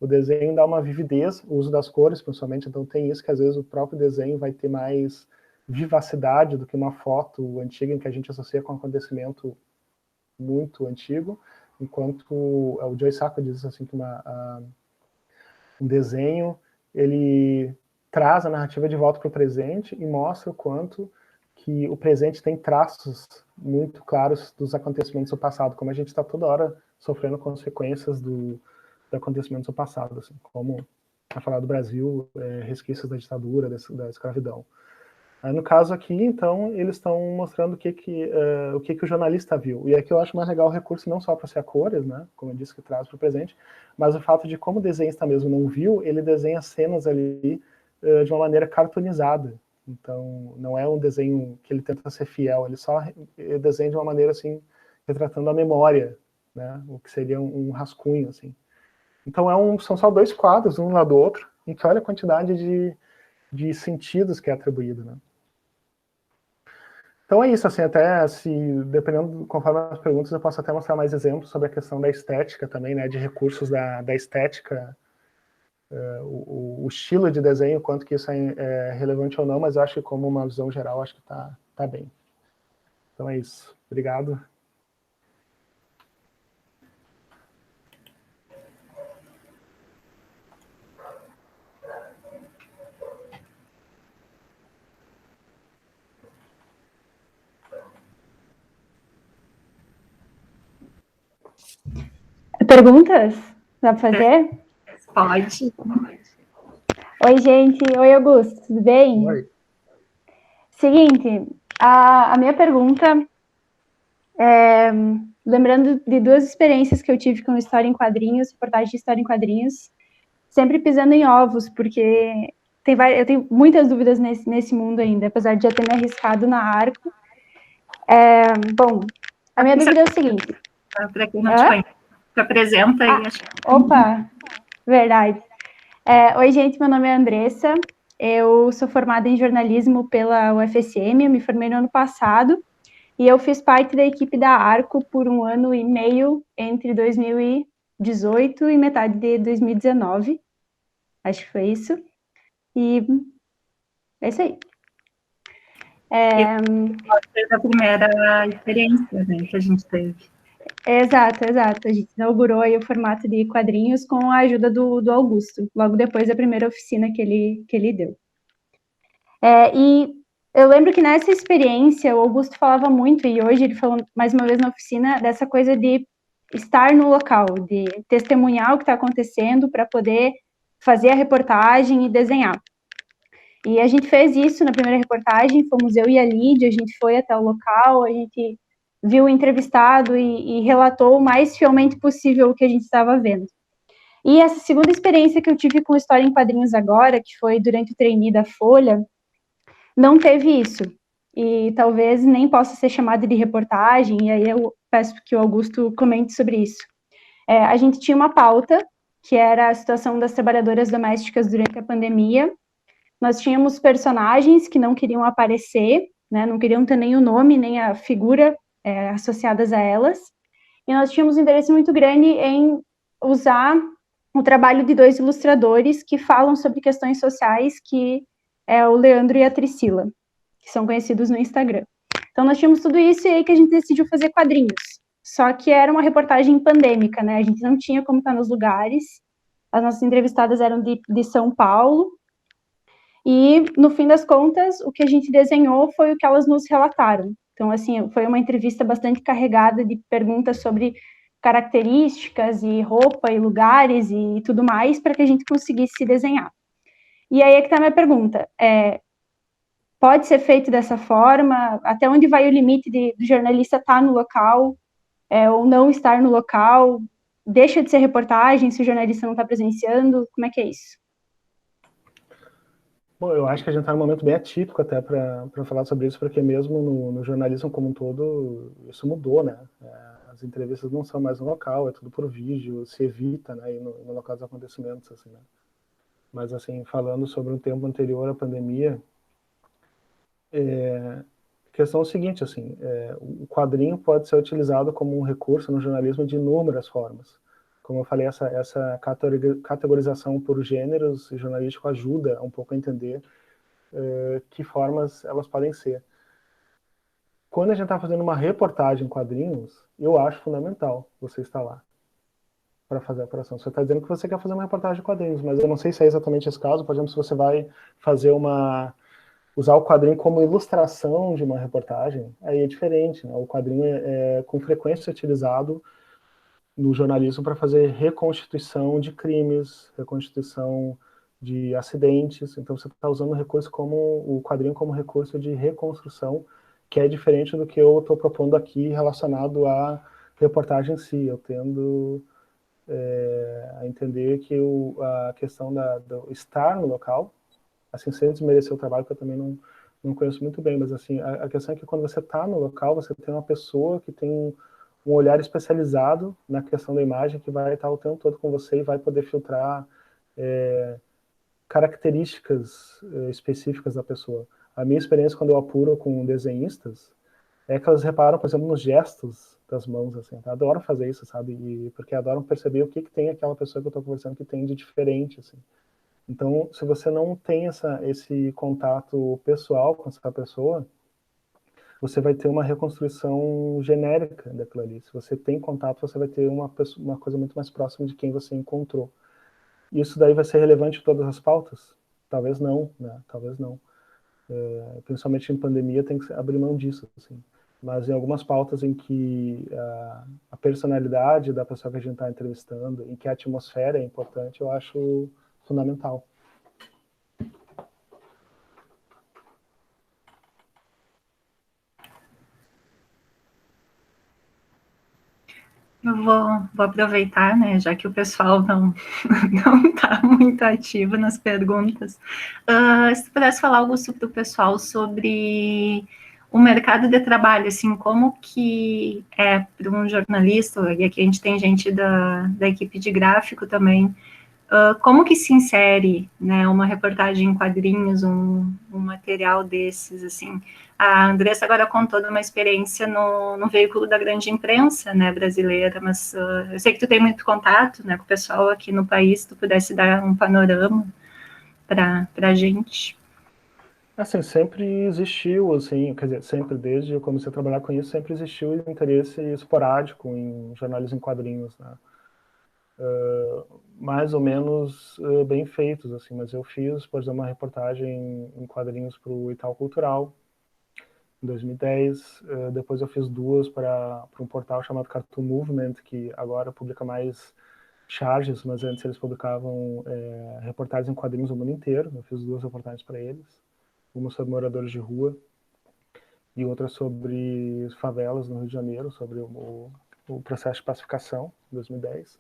O desenho dá uma vividez, o uso das cores, principalmente, então tem isso que às vezes o próprio desenho vai ter mais vivacidade do que uma foto antiga em que a gente associa com um acontecimento muito antigo, enquanto o Joe Sacco diz assim que um desenho ele traz a narrativa de volta para o presente e mostra o quanto que o presente tem traços muito claros dos acontecimentos do passado, como a gente está toda hora sofrendo consequências dos acontecimentos do passado, assim, como a falar do Brasil, resquícios da ditadura, da escravidão. No caso aqui, então, eles estão mostrando o que o jornalista viu. E aqui eu acho mais legal o recurso não só para ser a cores, né, como eu disse, que traz para o presente, mas o fato de como o desenhista mesmo não viu, ele desenha cenas ali de uma maneira cartoonizada. Então, não é um desenho que ele tenta ser fiel, ele só desenha de uma maneira, assim, retratando a memória, né? O que seria um rascunho, assim. Então, são só 2 quadros, um lado do outro, e que olha a quantidade de sentidos que é atribuído, né? Então é isso, assim, até se, dependendo, conforme as perguntas, eu posso até mostrar mais exemplos sobre a questão da estética também, né, de recursos da estética, o estilo de desenho, quanto que isso é relevante ou não, mas eu acho que como uma visão geral, acho que tá bem. Então é isso. Obrigado. Perguntas? Dá pra fazer? Pode. Oi, gente. Oi, Augusto. Tudo bem? Oi. Seguinte, a minha pergunta é, lembrando de 2 experiências que eu tive com história em quadrinhos, reportagem de história em quadrinhos, sempre pisando em ovos, porque eu tenho muitas dúvidas nesse mundo ainda, apesar de já ter me arriscado na Arco. Bom, a minha dúvida é o seguinte. Para quem não te conhece, se apresenta e acho que... Opa, verdade. Oi, gente, meu nome é Andressa, eu sou formada em jornalismo pela UFSM, eu me formei no ano passado, e eu fiz parte da equipe da Arco por 1 ano e meio, entre 2018 e metade de 2019, acho que foi isso, e é isso aí. Foi a primeira experiência, né, que a gente teve. Exato. A gente inaugurou aí o formato de quadrinhos com a ajuda do Augusto, logo depois da primeira oficina que ele deu. E eu lembro que nessa experiência o Augusto falava muito, e hoje ele falou mais uma vez na oficina, dessa coisa de estar no local, de testemunhar o que está acontecendo para poder fazer a reportagem e desenhar. E a gente fez isso na primeira reportagem, fomos eu e a Lídia, a gente foi até o local, a gente viu o entrevistado e relatou o mais fielmente possível o que a gente estava vendo. E essa segunda experiência que eu tive com História em Quadrinhos agora, que foi durante o trainee da Folha, não teve isso. E talvez nem possa ser chamada de reportagem, e aí eu peço que o Augusto comente sobre isso. A gente tinha uma pauta, que era a situação das trabalhadoras domésticas durante a pandemia. Nós tínhamos personagens que não queriam aparecer, né, não queriam ter nem o nome, nem a figura associadas a elas. E nós tínhamos um interesse muito grande em usar o trabalho de 2 ilustradores que falam sobre questões sociais, que é o Leandro e a Priscila, que são conhecidos no Instagram. Então nós tínhamos tudo isso e aí que a gente decidiu fazer quadrinhos. Só que era uma reportagem pandêmica, né? A gente não tinha como estar nos lugares. As nossas entrevistadas eram de São Paulo. E, no fim das contas, o que a gente desenhou foi o que elas nos relataram. Então, assim, foi uma entrevista bastante carregada de perguntas sobre características e roupa e lugares e tudo mais para que a gente conseguisse desenhar. E aí é que está a minha pergunta. Pode ser feito dessa forma? Até onde vai o limite do jornalista estar no local ou não estar no local? Deixa de ser reportagem se o jornalista não está presenciando? Como é que é isso? Bom, eu acho que a gente está num momento bem atípico até para falar sobre isso, porque mesmo no jornalismo como um todo, isso mudou, né? As entrevistas não são mais no local, é tudo por vídeo, se evita, né? Ir no local dos acontecimentos, assim, né? Mas, assim, falando sobre um tempo anterior à pandemia, a questão é o seguinte, assim, o quadrinho pode ser utilizado como um recurso no jornalismo de inúmeras formas. Como eu falei, essa categorização por gêneros jornalístico ajuda um pouco a entender que formas elas podem ser. Quando a gente está fazendo uma reportagem em quadrinhos, eu acho fundamental você estar lá para fazer a apuração. Você está dizendo que você quer fazer uma reportagem de quadrinhos, mas eu não sei se é exatamente esse caso. Por exemplo, se você vai fazer usar o quadrinho como ilustração de uma reportagem, aí é diferente, né? O quadrinho é com frequência utilizado no jornalismo para fazer reconstituição de crimes, reconstituição de acidentes. Então você está usando o quadrinho como recurso de reconstrução, que é diferente do que eu estou propondo aqui relacionado à reportagem em si. Eu tendo a entender que a questão do estar no local, assim, sem desmerecer o trabalho, que eu também não conheço muito bem, mas assim, a questão é que quando você está no local, você tem uma pessoa que tem um olhar especializado na questão da imagem, que vai estar o tempo todo com você e vai poder filtrar características específicas da pessoa. A minha experiência quando eu apuro com desenhistas é que elas reparam, por exemplo, nos gestos das mãos, assim, tá? Adoram fazer isso, sabe? Porque adoram perceber o que tem aquela pessoa que eu estou conversando que tem de diferente, assim. Então, se você não tem esse contato pessoal com essa pessoa, você vai ter uma reconstrução genérica daquilo ali. Se você tem contato, você vai ter uma coisa muito mais próxima de quem você encontrou. Isso daí vai ser relevante em todas as pautas? Talvez não, né? Talvez não. Principalmente em pandemia, tem que abrir mão disso, assim. Mas em algumas pautas em que a personalidade da pessoa que a gente está entrevistando, em que a atmosfera é importante, eu acho fundamental. Eu vou aproveitar, né, já que o pessoal não está muito ativo nas perguntas. Se tu pudesse falar, Augusto, para o pessoal sobre o mercado de trabalho, assim, como que é para um jornalista, e aqui a gente tem gente da equipe de gráfico também, como que se insere, né, uma reportagem em quadrinhos, um material desses, assim. A Andressa agora contou de uma experiência no veículo da grande imprensa, né, brasileira, mas eu sei que tu tem muito contato, né, com o pessoal aqui no país, se tu pudesse dar um panorama para a gente. Assim, sempre existiu, assim, quer dizer, sempre, desde eu comecei a trabalhar com isso, sempre existiu interesse esporádico em jornalismo em quadrinhos, né? Mais ou menos bem feitos, assim, mas eu fiz, por exemplo, uma reportagem em quadrinhos para o Itaú Cultural, em 2010, depois eu fiz duas para um portal chamado Cartoon Movement, que agora publica mais charges, mas antes eles publicavam reportagens em quadrinhos no mundo inteiro, eu fiz duas reportagens para eles, uma sobre moradores de rua e outra sobre favelas no Rio de Janeiro, sobre o processo de pacificação, em 2010.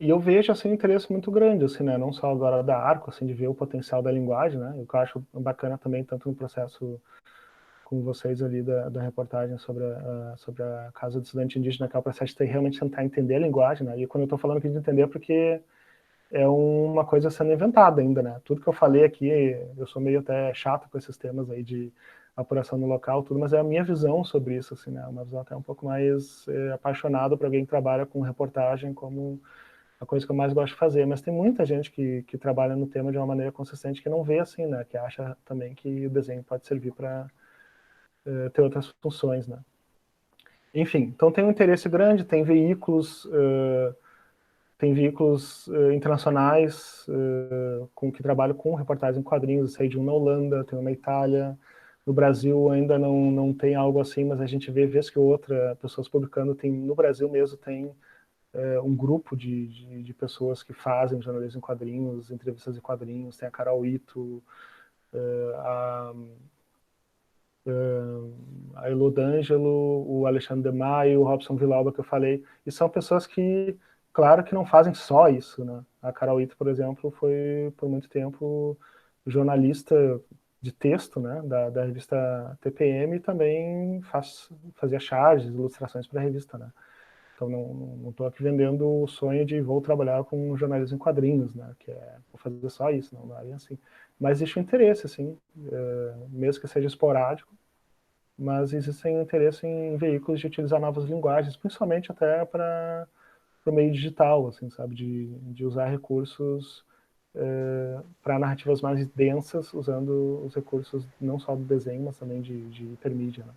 E eu vejo assim, um interesse muito grande, assim, né? Não só agora da Arco, assim, de ver o potencial da linguagem, né? O que eu acho bacana também, tanto no processo com vocês ali da reportagem sobre a Casa do Estudante Indígena, que é o processo de realmente tentar entender a linguagem, né? E quando eu estou falando aqui de entender, é porque é uma coisa sendo inventada ainda, né? Tudo que eu falei aqui, eu sou meio até chato com esses temas aí de apuração no local, tudo, mas é a minha visão sobre isso, assim, né? Uma visão até um pouco mais apaixonada para alguém que trabalha com reportagem como a coisa que eu mais gosto de fazer, mas tem muita gente que trabalha no tema de uma maneira consistente que não vê assim, né? Que acha também que o desenho pode servir para ter outras funções, né? Enfim, então tem um interesse grande, tem veículos internacionais que trabalham com reportagens em quadrinhos. Eu sei de um na Holanda, tem um na Itália. No Brasil ainda não tem algo assim, mas a gente vê vez que outra pessoas publicando. No Brasil mesmo tem um grupo de pessoas que fazem jornalismo em quadrinhos, entrevistas em quadrinhos. Tem a Carol Ito, a Elo D'Angelo, o Alexandre de Maio, o Robson Villalba, que eu falei, e são pessoas que, claro que não fazem só isso, né? A Carol Ito, por exemplo, foi por muito tempo jornalista de texto, né, da revista TPM, e também fazia charges, ilustrações para a revista, né? Então não estou aqui vendendo o sonho de vou trabalhar com jornalismo em quadrinhos, né, que vou fazer só isso, não é assim. Mas existe um interesse, assim, mesmo que seja esporádico, mas existe um interesse em veículos de utilizar novas linguagens, principalmente até para o meio digital, assim, sabe, de usar recursos para narrativas mais densas, usando os recursos não só do desenho, mas também de hipermídia, né?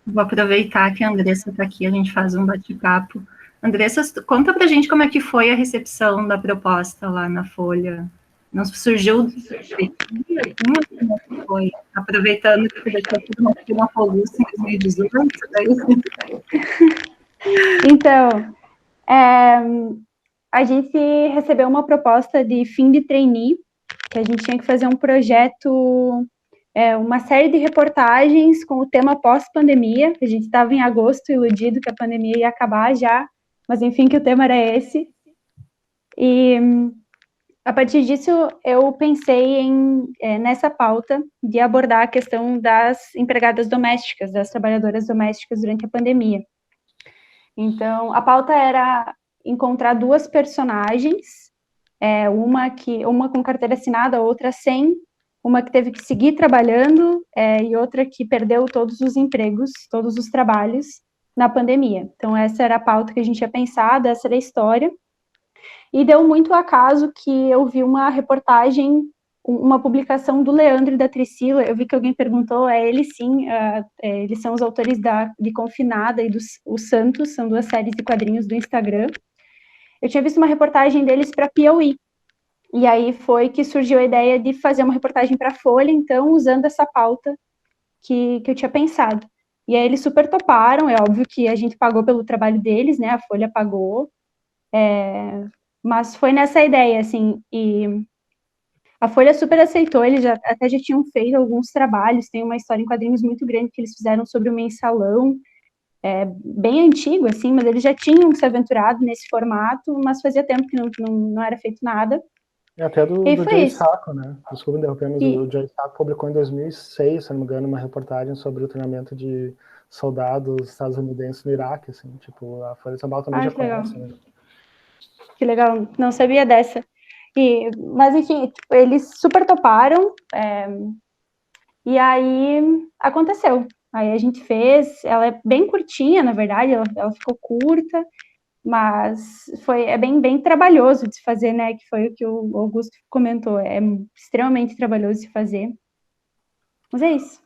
Vou aproveitar que a Andressa está aqui, a gente faz um bate-papo. Andressa, conta pra gente como é que foi a recepção da proposta lá na Folha. Não surgiu? Como é que foi? Aproveitando que você já tinha uma Augusto em 2018. Então, a gente recebeu uma proposta de fim de trainee, que a gente tinha que fazer um projeto, uma série de reportagens com o tema pós-pandemia. A gente estava em agosto iludido que a pandemia ia acabar já, mas enfim, que o tema era esse. E a partir disso, eu pensei nessa pauta de abordar a questão das empregadas domésticas, das trabalhadoras domésticas durante a pandemia. Então, a pauta era encontrar duas personagens, uma com carteira assinada, outra sem, uma que teve que seguir trabalhando e outra que perdeu todos os empregos, todos os trabalhos na pandemia. Então, essa era a pauta que a gente tinha pensado, essa era a história. E deu muito acaso que eu vi uma reportagem, uma publicação do Leandro e da Priscila. Eu vi que alguém perguntou, eles sim, eles são os autores de Confinada e Os Santos, são duas séries de quadrinhos do Instagram. Eu tinha visto uma reportagem deles para Piauí, e aí foi que surgiu a ideia de fazer uma reportagem para a Folha, então, usando essa pauta que eu tinha pensado. E aí eles super toparam, é óbvio que a gente pagou pelo trabalho deles, né, a Folha pagou, mas foi nessa ideia, assim, e a Folha super aceitou, eles até já tinham feito alguns trabalhos, tem uma história em quadrinhos muito grande que eles fizeram sobre o mensalão, bem antigo, assim, mas eles já tinham se aventurado nesse formato, mas fazia tempo que não era feito nada. Até E do foi Jay isso. Sacco, né? Desculpa interromper, mas o Jay Sacco publicou em 2006, se não me engano, uma reportagem sobre o treinamento de soldados estadunidenses no Iraque, assim, tipo, a Folha de São Paulo também já conhece, né? Que legal, não sabia dessa. Mas, enfim, tipo, eles super toparam, e aí aconteceu. Aí a gente fez, ela é bem curtinha, na verdade, ela ficou curta, mas é bem trabalhoso de se fazer, né? Que foi o que o Augusto comentou, é extremamente trabalhoso de fazer. Mas é isso.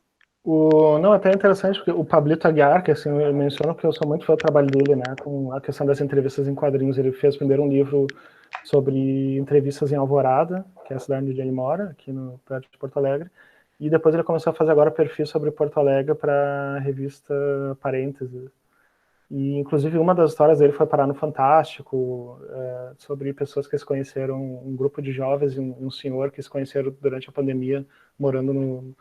Não, até é interessante, porque o Pablito Aguiar, que assim, eu menciono porque eu sou muito fã do trabalho dele, né, com a questão das entrevistas em quadrinhos. Ele fez primeiro um livro sobre entrevistas em Alvorada, que é a cidade onde ele mora, aqui no perto de Porto Alegre, e depois ele começou a fazer agora perfil sobre Porto Alegre para a revista Parênteses. E, inclusive, uma das histórias dele foi parar no Fantástico, sobre pessoas que se conheceram, um grupo de jovens e um senhor que se conheceram durante a pandemia, morando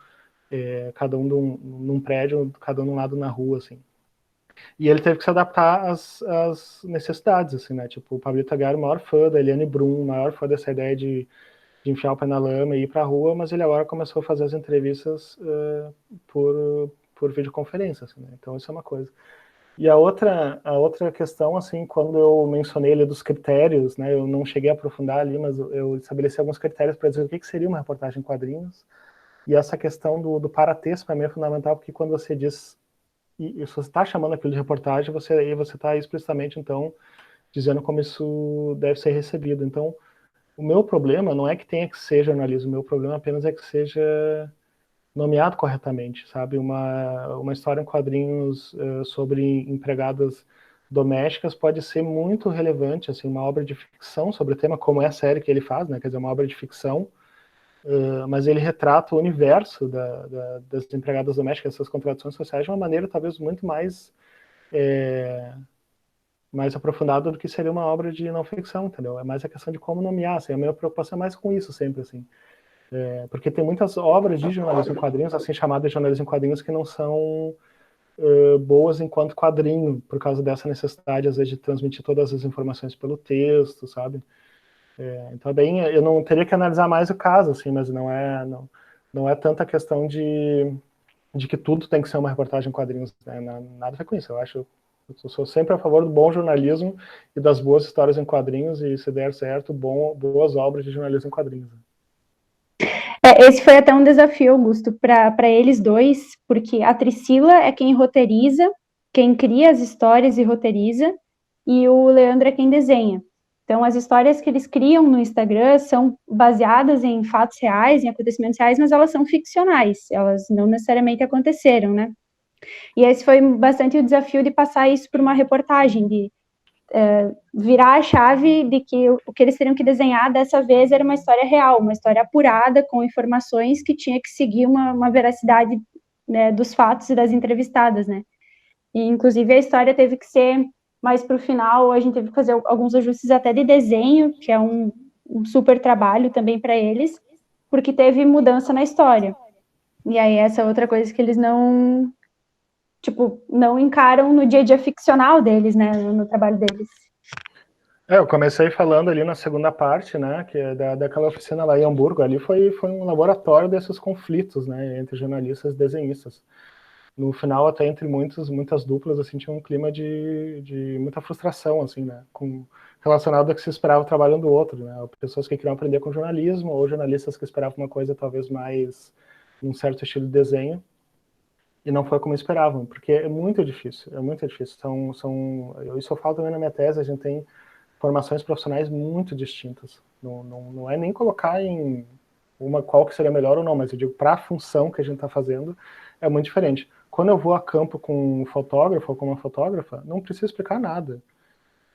cada um num prédio, cada um num lado na rua, assim. E ele teve que se adaptar às necessidades, assim, né? Tipo, o Pablito Aguiar, o maior fã da Eliane Brum, o maior fã dessa ideia de enfiar o pé na lama e ir pra rua, mas ele agora começou a fazer as entrevistas por videoconferência, assim, né? Então isso é uma coisa. E a outra questão, assim, quando eu mencionei ali dos critérios, né, eu não cheguei a aprofundar ali, mas eu estabeleci alguns critérios para dizer o que seria uma reportagem em quadrinhos. E essa questão do paratexto para mim é fundamental, porque quando você diz, e se você está chamando aquilo de reportagem, você está explicitamente, então, dizendo como isso deve ser recebido. Então, o meu problema não é que tenha que ser jornalismo, o meu problema apenas é que seja nomeado corretamente, sabe? Uma história em quadrinhos sobre empregadas domésticas pode ser muito relevante, assim, uma obra de ficção sobre o tema, como é a série que ele faz, né? Quer dizer, uma obra de ficção, mas ele retrata o universo das empregadas domésticas, essas contradições sociais, de uma maneira talvez muito mais aprofundada do que seria uma obra de não ficção, entendeu? É mais a questão de como nomear, assim, a minha preocupação é mais com isso sempre, assim. Porque tem muitas obras de jornalismo em quadrinhos, assim, chamadas de jornalismo em quadrinhos, que não são boas enquanto quadrinho, por causa dessa necessidade, às vezes, de transmitir todas as informações pelo texto, sabe? Então, bem, eu não teria que analisar mais o caso, assim, mas não é tanta questão de que tudo tem que ser uma reportagem em quadrinhos, né? Nada a ver com isso. Eu sou sempre a favor do bom jornalismo e das boas histórias em quadrinhos, e se der certo, boas obras de jornalismo em quadrinhos. Esse foi até um desafio, Augusto, para eles dois, porque a Priscila é quem roteiriza, quem cria as histórias e roteiriza, e o Leandro é quem desenha. Então, as histórias que eles criam no Instagram são baseadas em fatos reais, em acontecimentos reais, mas elas são ficcionais, elas não necessariamente aconteceram, né? E esse foi bastante o desafio de passar isso por uma reportagem, de virar a chave de que o que eles teriam que desenhar dessa vez era uma história real, uma história apurada, com informações que tinha que seguir uma veracidade, né, dos fatos e das entrevistadas, né? E, inclusive, a história teve que ser mais para o final, a gente teve que fazer alguns ajustes até de desenho, que é um super trabalho também para eles, porque teve mudança na história. E aí, essa é outra coisa que eles não encaram no dia a dia ficcional deles, né, no trabalho deles. Eu comecei falando ali na segunda parte, né, que é daquela oficina lá em Hamburgo, ali foi um laboratório desses conflitos, né, entre jornalistas e desenhistas. No final, até entre muitas duplas, assim, tinha um clima de muita frustração, assim, né, relacionado a que se esperava o trabalho um do outro, né, pessoas que queriam aprender com jornalismo, ou jornalistas que esperavam uma coisa talvez mais, um certo estilo de desenho, e não foi como esperavam, porque é muito difícil, é muito difícil. Isso eu falo também na minha tese, a gente tem formações profissionais muito distintas. Não é nem colocar em qual que seria melhor ou não, mas eu digo, para a função que a gente está fazendo, é muito diferente. Quando eu vou a campo com um fotógrafo ou com uma fotógrafa, não precisa explicar nada.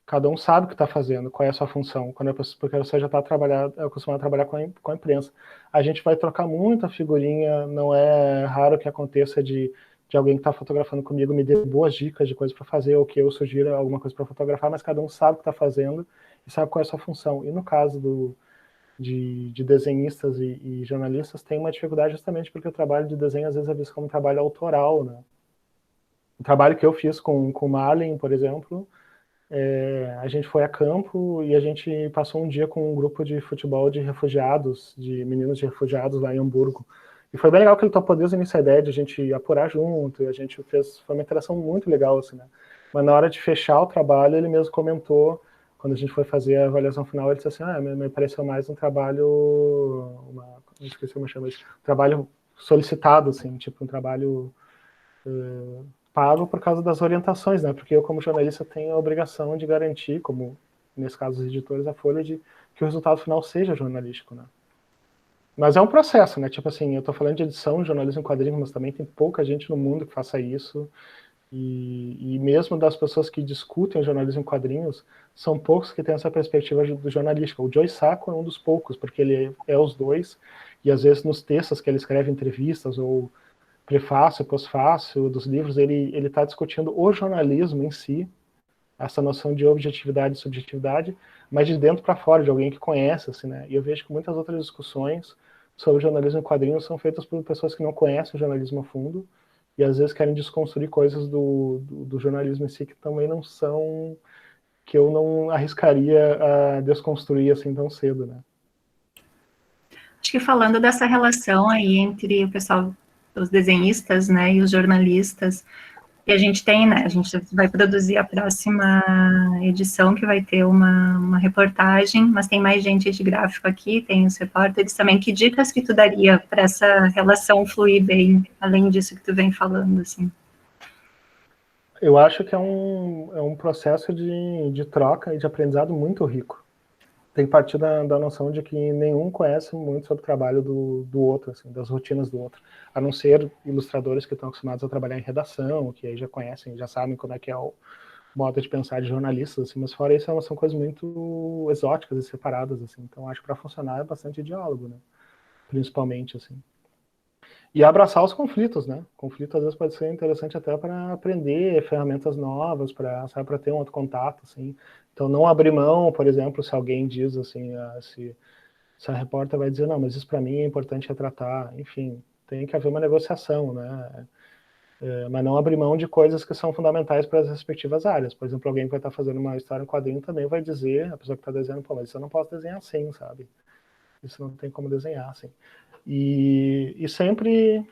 Cada um sabe o que está fazendo, qual é a sua função, porque você já está acostumado a trabalhar com a imprensa. A gente vai trocar muita figurinha, não é raro que aconteça de alguém que está fotografando comigo me dê boas dicas de coisas para fazer, ou que eu sugira alguma coisa para fotografar, mas cada um sabe o que está fazendo e sabe qual é a sua função. E no caso de desenhistas e jornalistas, tem uma dificuldade justamente porque o trabalho de desenho às vezes é visto como um trabalho autoral, né? O trabalho que eu fiz com o Marlin, por exemplo, a gente foi a campo e a gente passou um dia com um grupo de futebol de refugiados, de meninos de refugiados lá em Hamburgo. E foi bem legal que ele topou desde o início a ideia de a gente apurar junto, e a gente foi uma interação muito legal, assim, né? Mas na hora de fechar o trabalho, ele mesmo comentou, quando a gente foi fazer a avaliação final, ele disse assim, me pareceu mais um trabalho, esqueci como chama isso, um trabalho solicitado, assim, tipo um trabalho pago por causa das orientações, né? Porque eu, como jornalista, tenho a obrigação de garantir, como nesse caso os editores da Folha, de que o resultado final seja jornalístico, né? Mas é um processo, né? Tipo assim, eu tô falando de edição, jornalismo em quadrinhos, mas também tem pouca gente no mundo que faça isso. E mesmo das pessoas que discutem o jornalismo em quadrinhos, são poucos que têm essa perspectiva do jornalística. O Joe Sacco é um dos poucos, porque ele é os dois, e às vezes nos textos que ele escreve, entrevistas ou prefácio, pós-fácio dos livros, ele está discutindo o jornalismo em si, essa noção de objetividade e subjetividade, mas de dentro para fora, de alguém que conhece, assim, né? E eu vejo que muitas outras discussões sobre jornalismo em quadrinhos são feitas por pessoas que não conhecem o jornalismo a fundo e às vezes querem desconstruir coisas do jornalismo em si que também não são, que eu não arriscaria a desconstruir assim tão cedo, né? Acho que falando dessa relação aí entre o pessoal, os desenhistas, né, e os jornalistas, e a gente tem, né, a gente vai produzir a próxima edição, que vai ter uma reportagem, mas tem mais gente de gráfico aqui, tem os repórteres também. Que dicas que tu daria para essa relação fluir bem, além disso que tu vem falando, assim? Eu acho que é um processo de troca e de aprendizado muito rico. Tem que partir da noção de que nenhum conhece muito sobre o trabalho do outro, assim, das rotinas do outro, a não ser ilustradores que estão acostumados a trabalhar em redação, que aí já conhecem, já sabem como é que é o modo de pensar de jornalistas, assim, mas fora isso são coisas muito exóticas e separadas, assim, então acho que para funcionar é bastante diálogo, né, principalmente, assim. E abraçar os conflitos, né? Conflito às vezes pode ser interessante até para aprender ferramentas novas, para ter um outro contato, assim. Então não abrir mão, por exemplo, se alguém diz assim, se a repórter vai dizer, não, mas isso para mim é importante retratar, enfim, tem que haver uma negociação, né? Mas não abrir mão de coisas que são fundamentais para as respectivas áreas. Por exemplo, alguém que vai estar fazendo uma história em quadrinho também vai dizer, a pessoa que está desenhando, pô, mas isso eu não posso desenhar assim, sabe? Isso não tem como desenhar assim. E sempre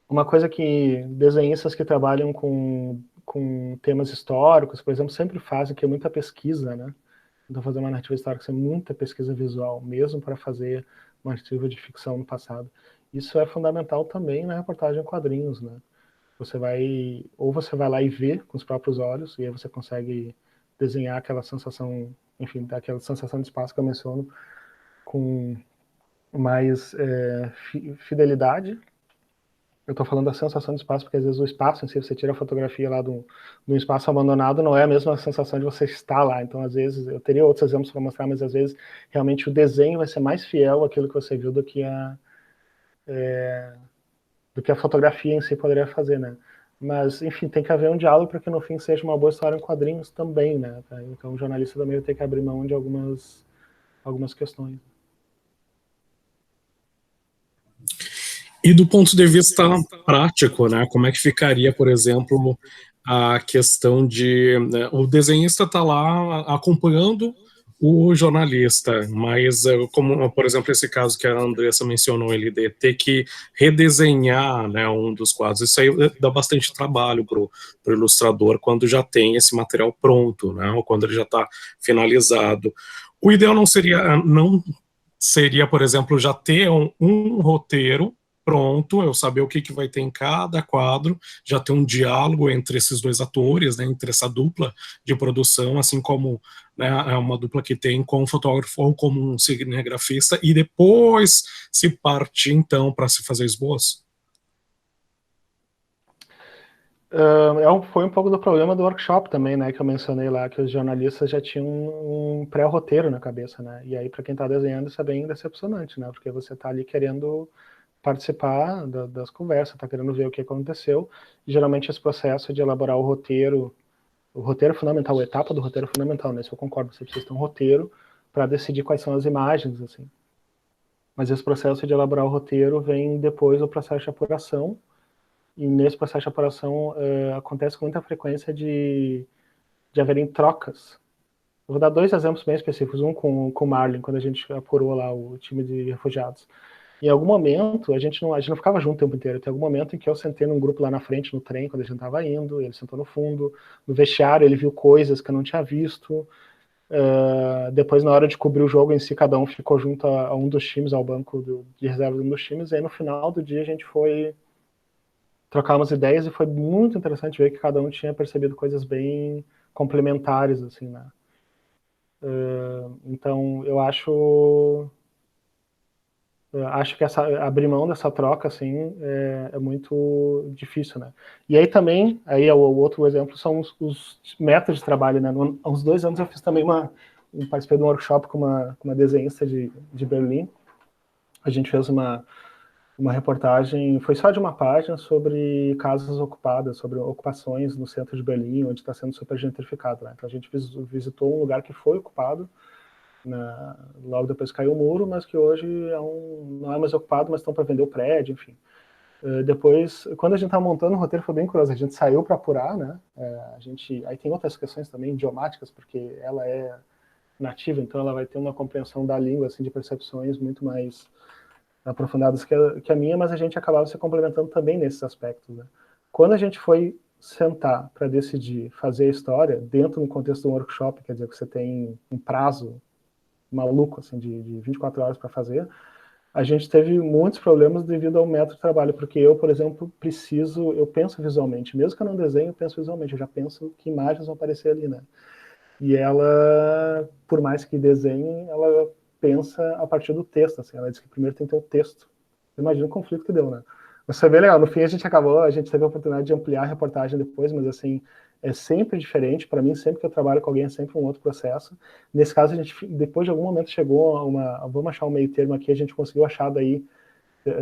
uma coisa que desenhistas que trabalham com temas históricos, por exemplo, sempre fazem, que é muita pesquisa, né? Então, fazer uma narrativa histórica, é muita pesquisa visual, mesmo para fazer uma narrativa de ficção no passado. Isso é fundamental também na reportagem em quadrinhos, né? Você vai lá e vê com os próprios olhos, e aí você consegue desenhar aquela sensação, enfim, daquela sensação de espaço que eu menciono, com mais fidelidade. Eu estou falando da sensação de espaço, porque às vezes o espaço em si, você tira a fotografia lá de um espaço abandonado, não é a mesma sensação de você estar lá. Então, às vezes, eu teria outros exemplos para mostrar, mas às vezes, realmente, o desenho vai ser mais fiel àquilo que você viu do que a fotografia em si poderia fazer, né? Mas, enfim, tem que haver um diálogo para que no fim seja uma boa história em quadrinhos também, né? Então, o jornalista também vai ter que abrir mão de algumas questões. E do ponto de vista prático, né? Como é que ficaria, por exemplo, a questão de, né, o desenhista está lá acompanhando o jornalista, mas como, por exemplo, esse caso que a Andressa mencionou, ele de ter que redesenhar, né, um dos quadros, isso aí dá bastante trabalho para o ilustrador quando já tem esse material pronto, né, ou quando ele já está finalizado. O ideal não seria, por exemplo, já ter um roteiro pronto, eu saber o que vai ter em cada quadro, já ter um diálogo entre esses dois atores, né, entre essa dupla de produção, assim como, né, é uma dupla que tem com um fotógrafo ou como um cinegrafista, e depois se partir, então, para se fazer esboço? Foi um pouco do problema do workshop também, né, que eu mencionei lá, que os jornalistas já tinham um pré-roteiro na cabeça, né, e aí para quem está desenhando isso é bem decepcionante, né, porque você está ali querendo participar das conversas, está querendo ver o que aconteceu, e geralmente esse processo de elaborar o roteiro fundamental, a etapa do roteiro fundamental, né, isso eu concordo, você precisa ter um roteiro para decidir quais são as imagens, assim, mas esse processo de elaborar o roteiro vem depois do processo de apuração, e nesse processo de apuração acontece com muita frequência de haverem trocas. Eu vou dar 2 exemplos bem específicos, um com o Marlin, quando a gente apurou lá o time de refugiados. Em algum momento, a gente não ficava junto o tempo inteiro, tem algum momento em que eu sentei num grupo lá na frente, no trem, quando a gente estava indo, ele sentou no fundo, no vestiário ele viu coisas que eu não tinha visto, depois na hora de cobrir o jogo em si, cada um ficou junto a um dos times, ao banco de reserva de um dos times, e aí no final do dia a gente foi trocar umas ideias e foi muito interessante ver que cada um tinha percebido coisas bem complementares, assim, né? Então, eu acho que abrir mão dessa troca, assim, é muito difícil, né? E aí também, o outro exemplo são os métodos de trabalho, né? Há uns 2 anos eu fiz também participei de um workshop com uma desenhista de Berlim. A gente fez uma reportagem, foi só de uma página, sobre casas ocupadas, sobre ocupações no centro de Berlim, onde está sendo super gentrificado, né? Então a gente visitou um lugar que foi ocupado, logo depois caiu o muro, mas que hoje não é mais ocupado, mas estão para vender o prédio, enfim. Depois, quando a gente estava montando o roteiro, foi bem curioso, a gente saiu para apurar, né? Aí tem outras questões também idiomáticas, porque ela é nativa, então ela vai ter uma compreensão da língua, assim, de percepções muito mais aprofundadas que a minha, mas a gente acabava se complementando também nesses aspectos, né? Quando a gente foi sentar para decidir fazer a história, dentro do contexto de um workshop, quer dizer, que você tem um prazo maluco, assim, de 24 horas para fazer, a gente teve muitos problemas devido ao método de trabalho, porque eu, por exemplo, eu penso visualmente, mesmo que eu não desenho, eu penso visualmente, eu já penso que imagens vão aparecer ali, né? E ela, por mais que desenhe, ela pensa a partir do texto, assim, ela diz que primeiro tem que ter o texto. Imagina o conflito que deu, né? Mas foi bem legal, no fim a gente teve a oportunidade de ampliar a reportagem depois, mas assim, é sempre diferente, para mim, sempre que eu trabalho com alguém é sempre um outro processo. Nesse caso, a gente, depois de algum momento, chegou vamos achar um meio termo aqui, a gente conseguiu achar daí,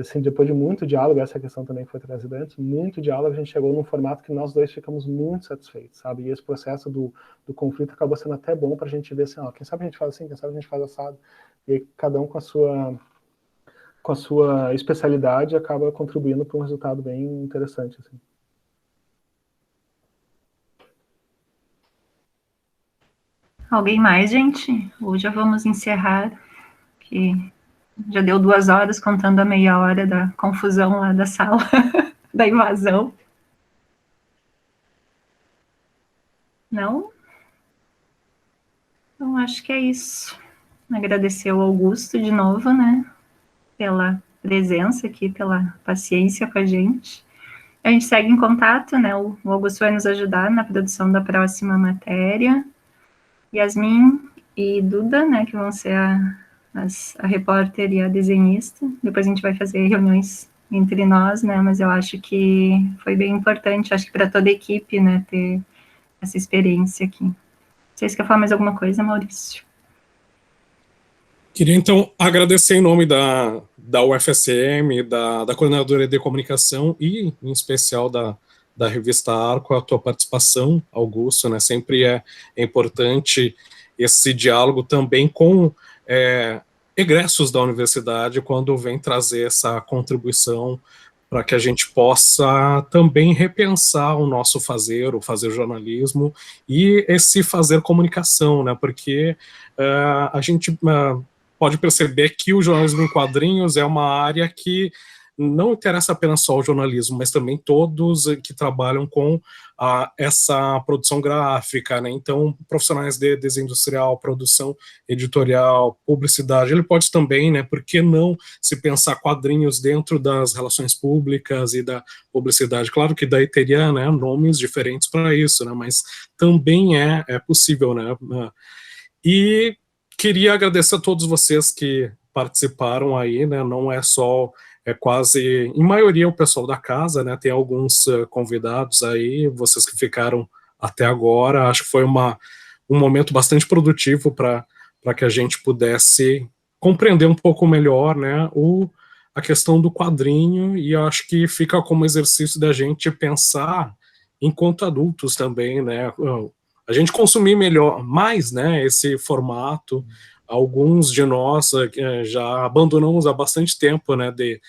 assim, depois de muito diálogo, essa questão também foi trazida antes, muito diálogo, a gente chegou num formato que nós dois ficamos muito satisfeitos, sabe? E esse processo do conflito acabou sendo até bom pra gente ver assim, ó, quem sabe a gente faz assim, quem sabe a gente faz assado. E aí, cada um com a sua especialidade acaba contribuindo para um resultado bem interessante, assim. Alguém mais, gente? Ou já vamos encerrar, que já deu 2 horas contando a meia hora da confusão lá da sala, da invasão. Não? Então, acho que é isso. Agradecer ao Augusto de novo, né? Pela presença aqui, pela paciência com a gente. A gente segue em contato, né? O Augusto vai nos ajudar na produção da próxima matéria. Yasmin e Duda, né? Que vão ser a repórter e a desenhista. Depois a gente vai fazer reuniões entre nós, né? Mas eu acho que foi bem importante, acho que para toda a equipe, né? Ter essa experiência aqui. Vocês querem falar mais alguma coisa, Maurício? Queria, então, agradecer em nome da UFSM, da Coordenadora de Comunicação e, em especial, da revista Arco, a tua participação, Augusto, né? Sempre é importante esse diálogo também com egressos da universidade, quando vem trazer essa contribuição para que a gente possa também repensar o nosso fazer, o fazer jornalismo e esse fazer comunicação, né? Porque a gente pode perceber que o jornalismo em quadrinhos é uma área que não interessa apenas só o jornalismo, mas também todos que trabalham com essa produção gráfica, né? Então, profissionais de desenho industrial, produção editorial, publicidade, ele pode também, né? Por que não se pensar quadrinhos dentro das relações públicas e da publicidade? Claro que daí teria, né, nomes diferentes para isso, né? Mas também é possível, né? E queria agradecer a todos vocês que participaram aí, né? Não é só quase, em maioria, o pessoal da casa, né? Tem alguns convidados aí, vocês que ficaram até agora. Acho que foi um momento bastante produtivo para que a gente pudesse compreender um pouco melhor, né, a questão do quadrinho, e eu acho que fica como exercício da gente pensar enquanto adultos também, né, a gente consumir mais, né, esse formato. Alguns de nós já abandonamos há bastante tempo, né, de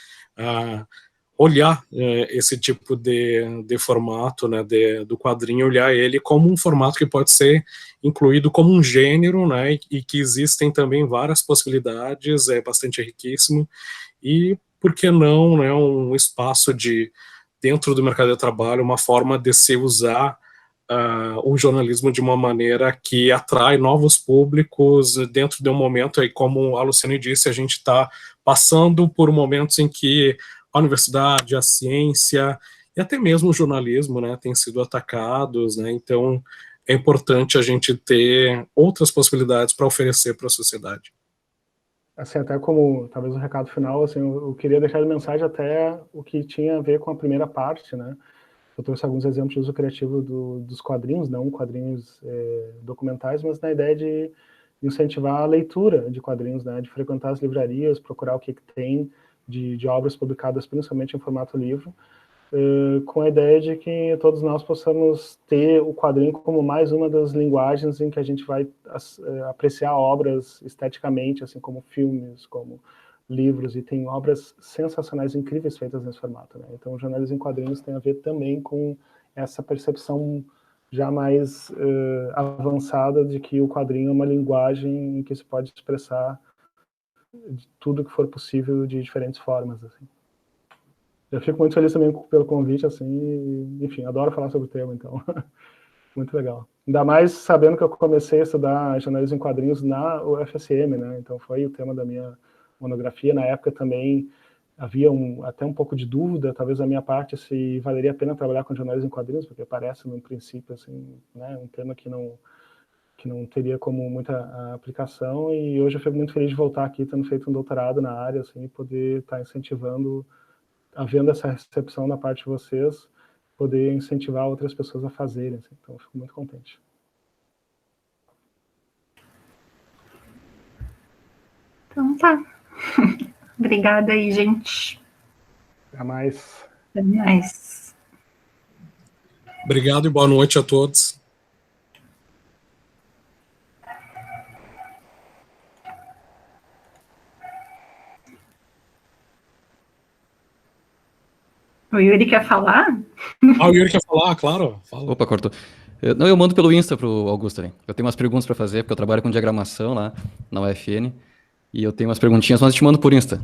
olhar esse tipo de formato, né, do quadrinho, olhar ele como um formato que pode ser incluído como um gênero, né, e que existem também várias possibilidades, é bastante riquíssimo, e por que não, né, um espaço dentro do mercado de trabalho, uma forma de se usar o jornalismo de uma maneira que atrai novos públicos dentro de um momento, aí, como a Luciane disse, a gente está passando por momentos em que a universidade, a ciência e até mesmo o jornalismo, né, têm sido atacados, né, então é importante a gente ter outras possibilidades para oferecer para a sociedade. Assim, até como, talvez, o recado final, assim, eu queria deixar de mensagem até o que tinha a ver com a primeira parte, né. Eu trouxe alguns exemplos de uso criativo dos quadrinhos, não quadrinhos documentais, mas na ideia de incentivar a leitura de quadrinhos, né, de frequentar as livrarias, procurar o que tem de obras publicadas, principalmente em formato livro, com a ideia de que todos nós possamos ter o quadrinho como mais uma das linguagens em que a gente vai apreciar obras esteticamente, assim como filmes, como livros, e tem obras sensacionais, incríveis feitas nesse formato, né? Então, o jornalismo em quadrinhos tem a ver também com essa percepção já mais avançada de que o quadrinho é uma linguagem em que se pode expressar tudo que for possível de diferentes formas, assim. Eu fico muito feliz também pelo convite, assim, e, enfim, adoro falar sobre o tema, então, muito legal. Ainda mais sabendo que eu comecei a estudar jornalismo em quadrinhos na UFSM, né? Então, foi o tema da minha monografia. Na época também havia até um pouco de dúvida, talvez da minha parte, se valeria a pena trabalhar com jornalismo em quadrinhos, porque parece, no princípio, assim, né, um tema que não teria como muita aplicação, e hoje eu fico muito feliz de voltar aqui, tendo feito um doutorado na área, assim, e poder estar incentivando, havendo essa recepção da parte de vocês, poder incentivar outras pessoas a fazerem, assim. Então eu fico muito contente. Então tá. Obrigada aí, gente. Até mais. Até mais. Obrigado e boa noite a todos. O Yuri quer falar? O Yuri quer falar, claro. Fala. Opa, cortou. Eu mando pelo Insta pro Augusto ali. Eu tenho umas perguntas para fazer, porque eu trabalho com diagramação lá na UFN. E eu tenho umas perguntinhas, mas eu te mando por Insta.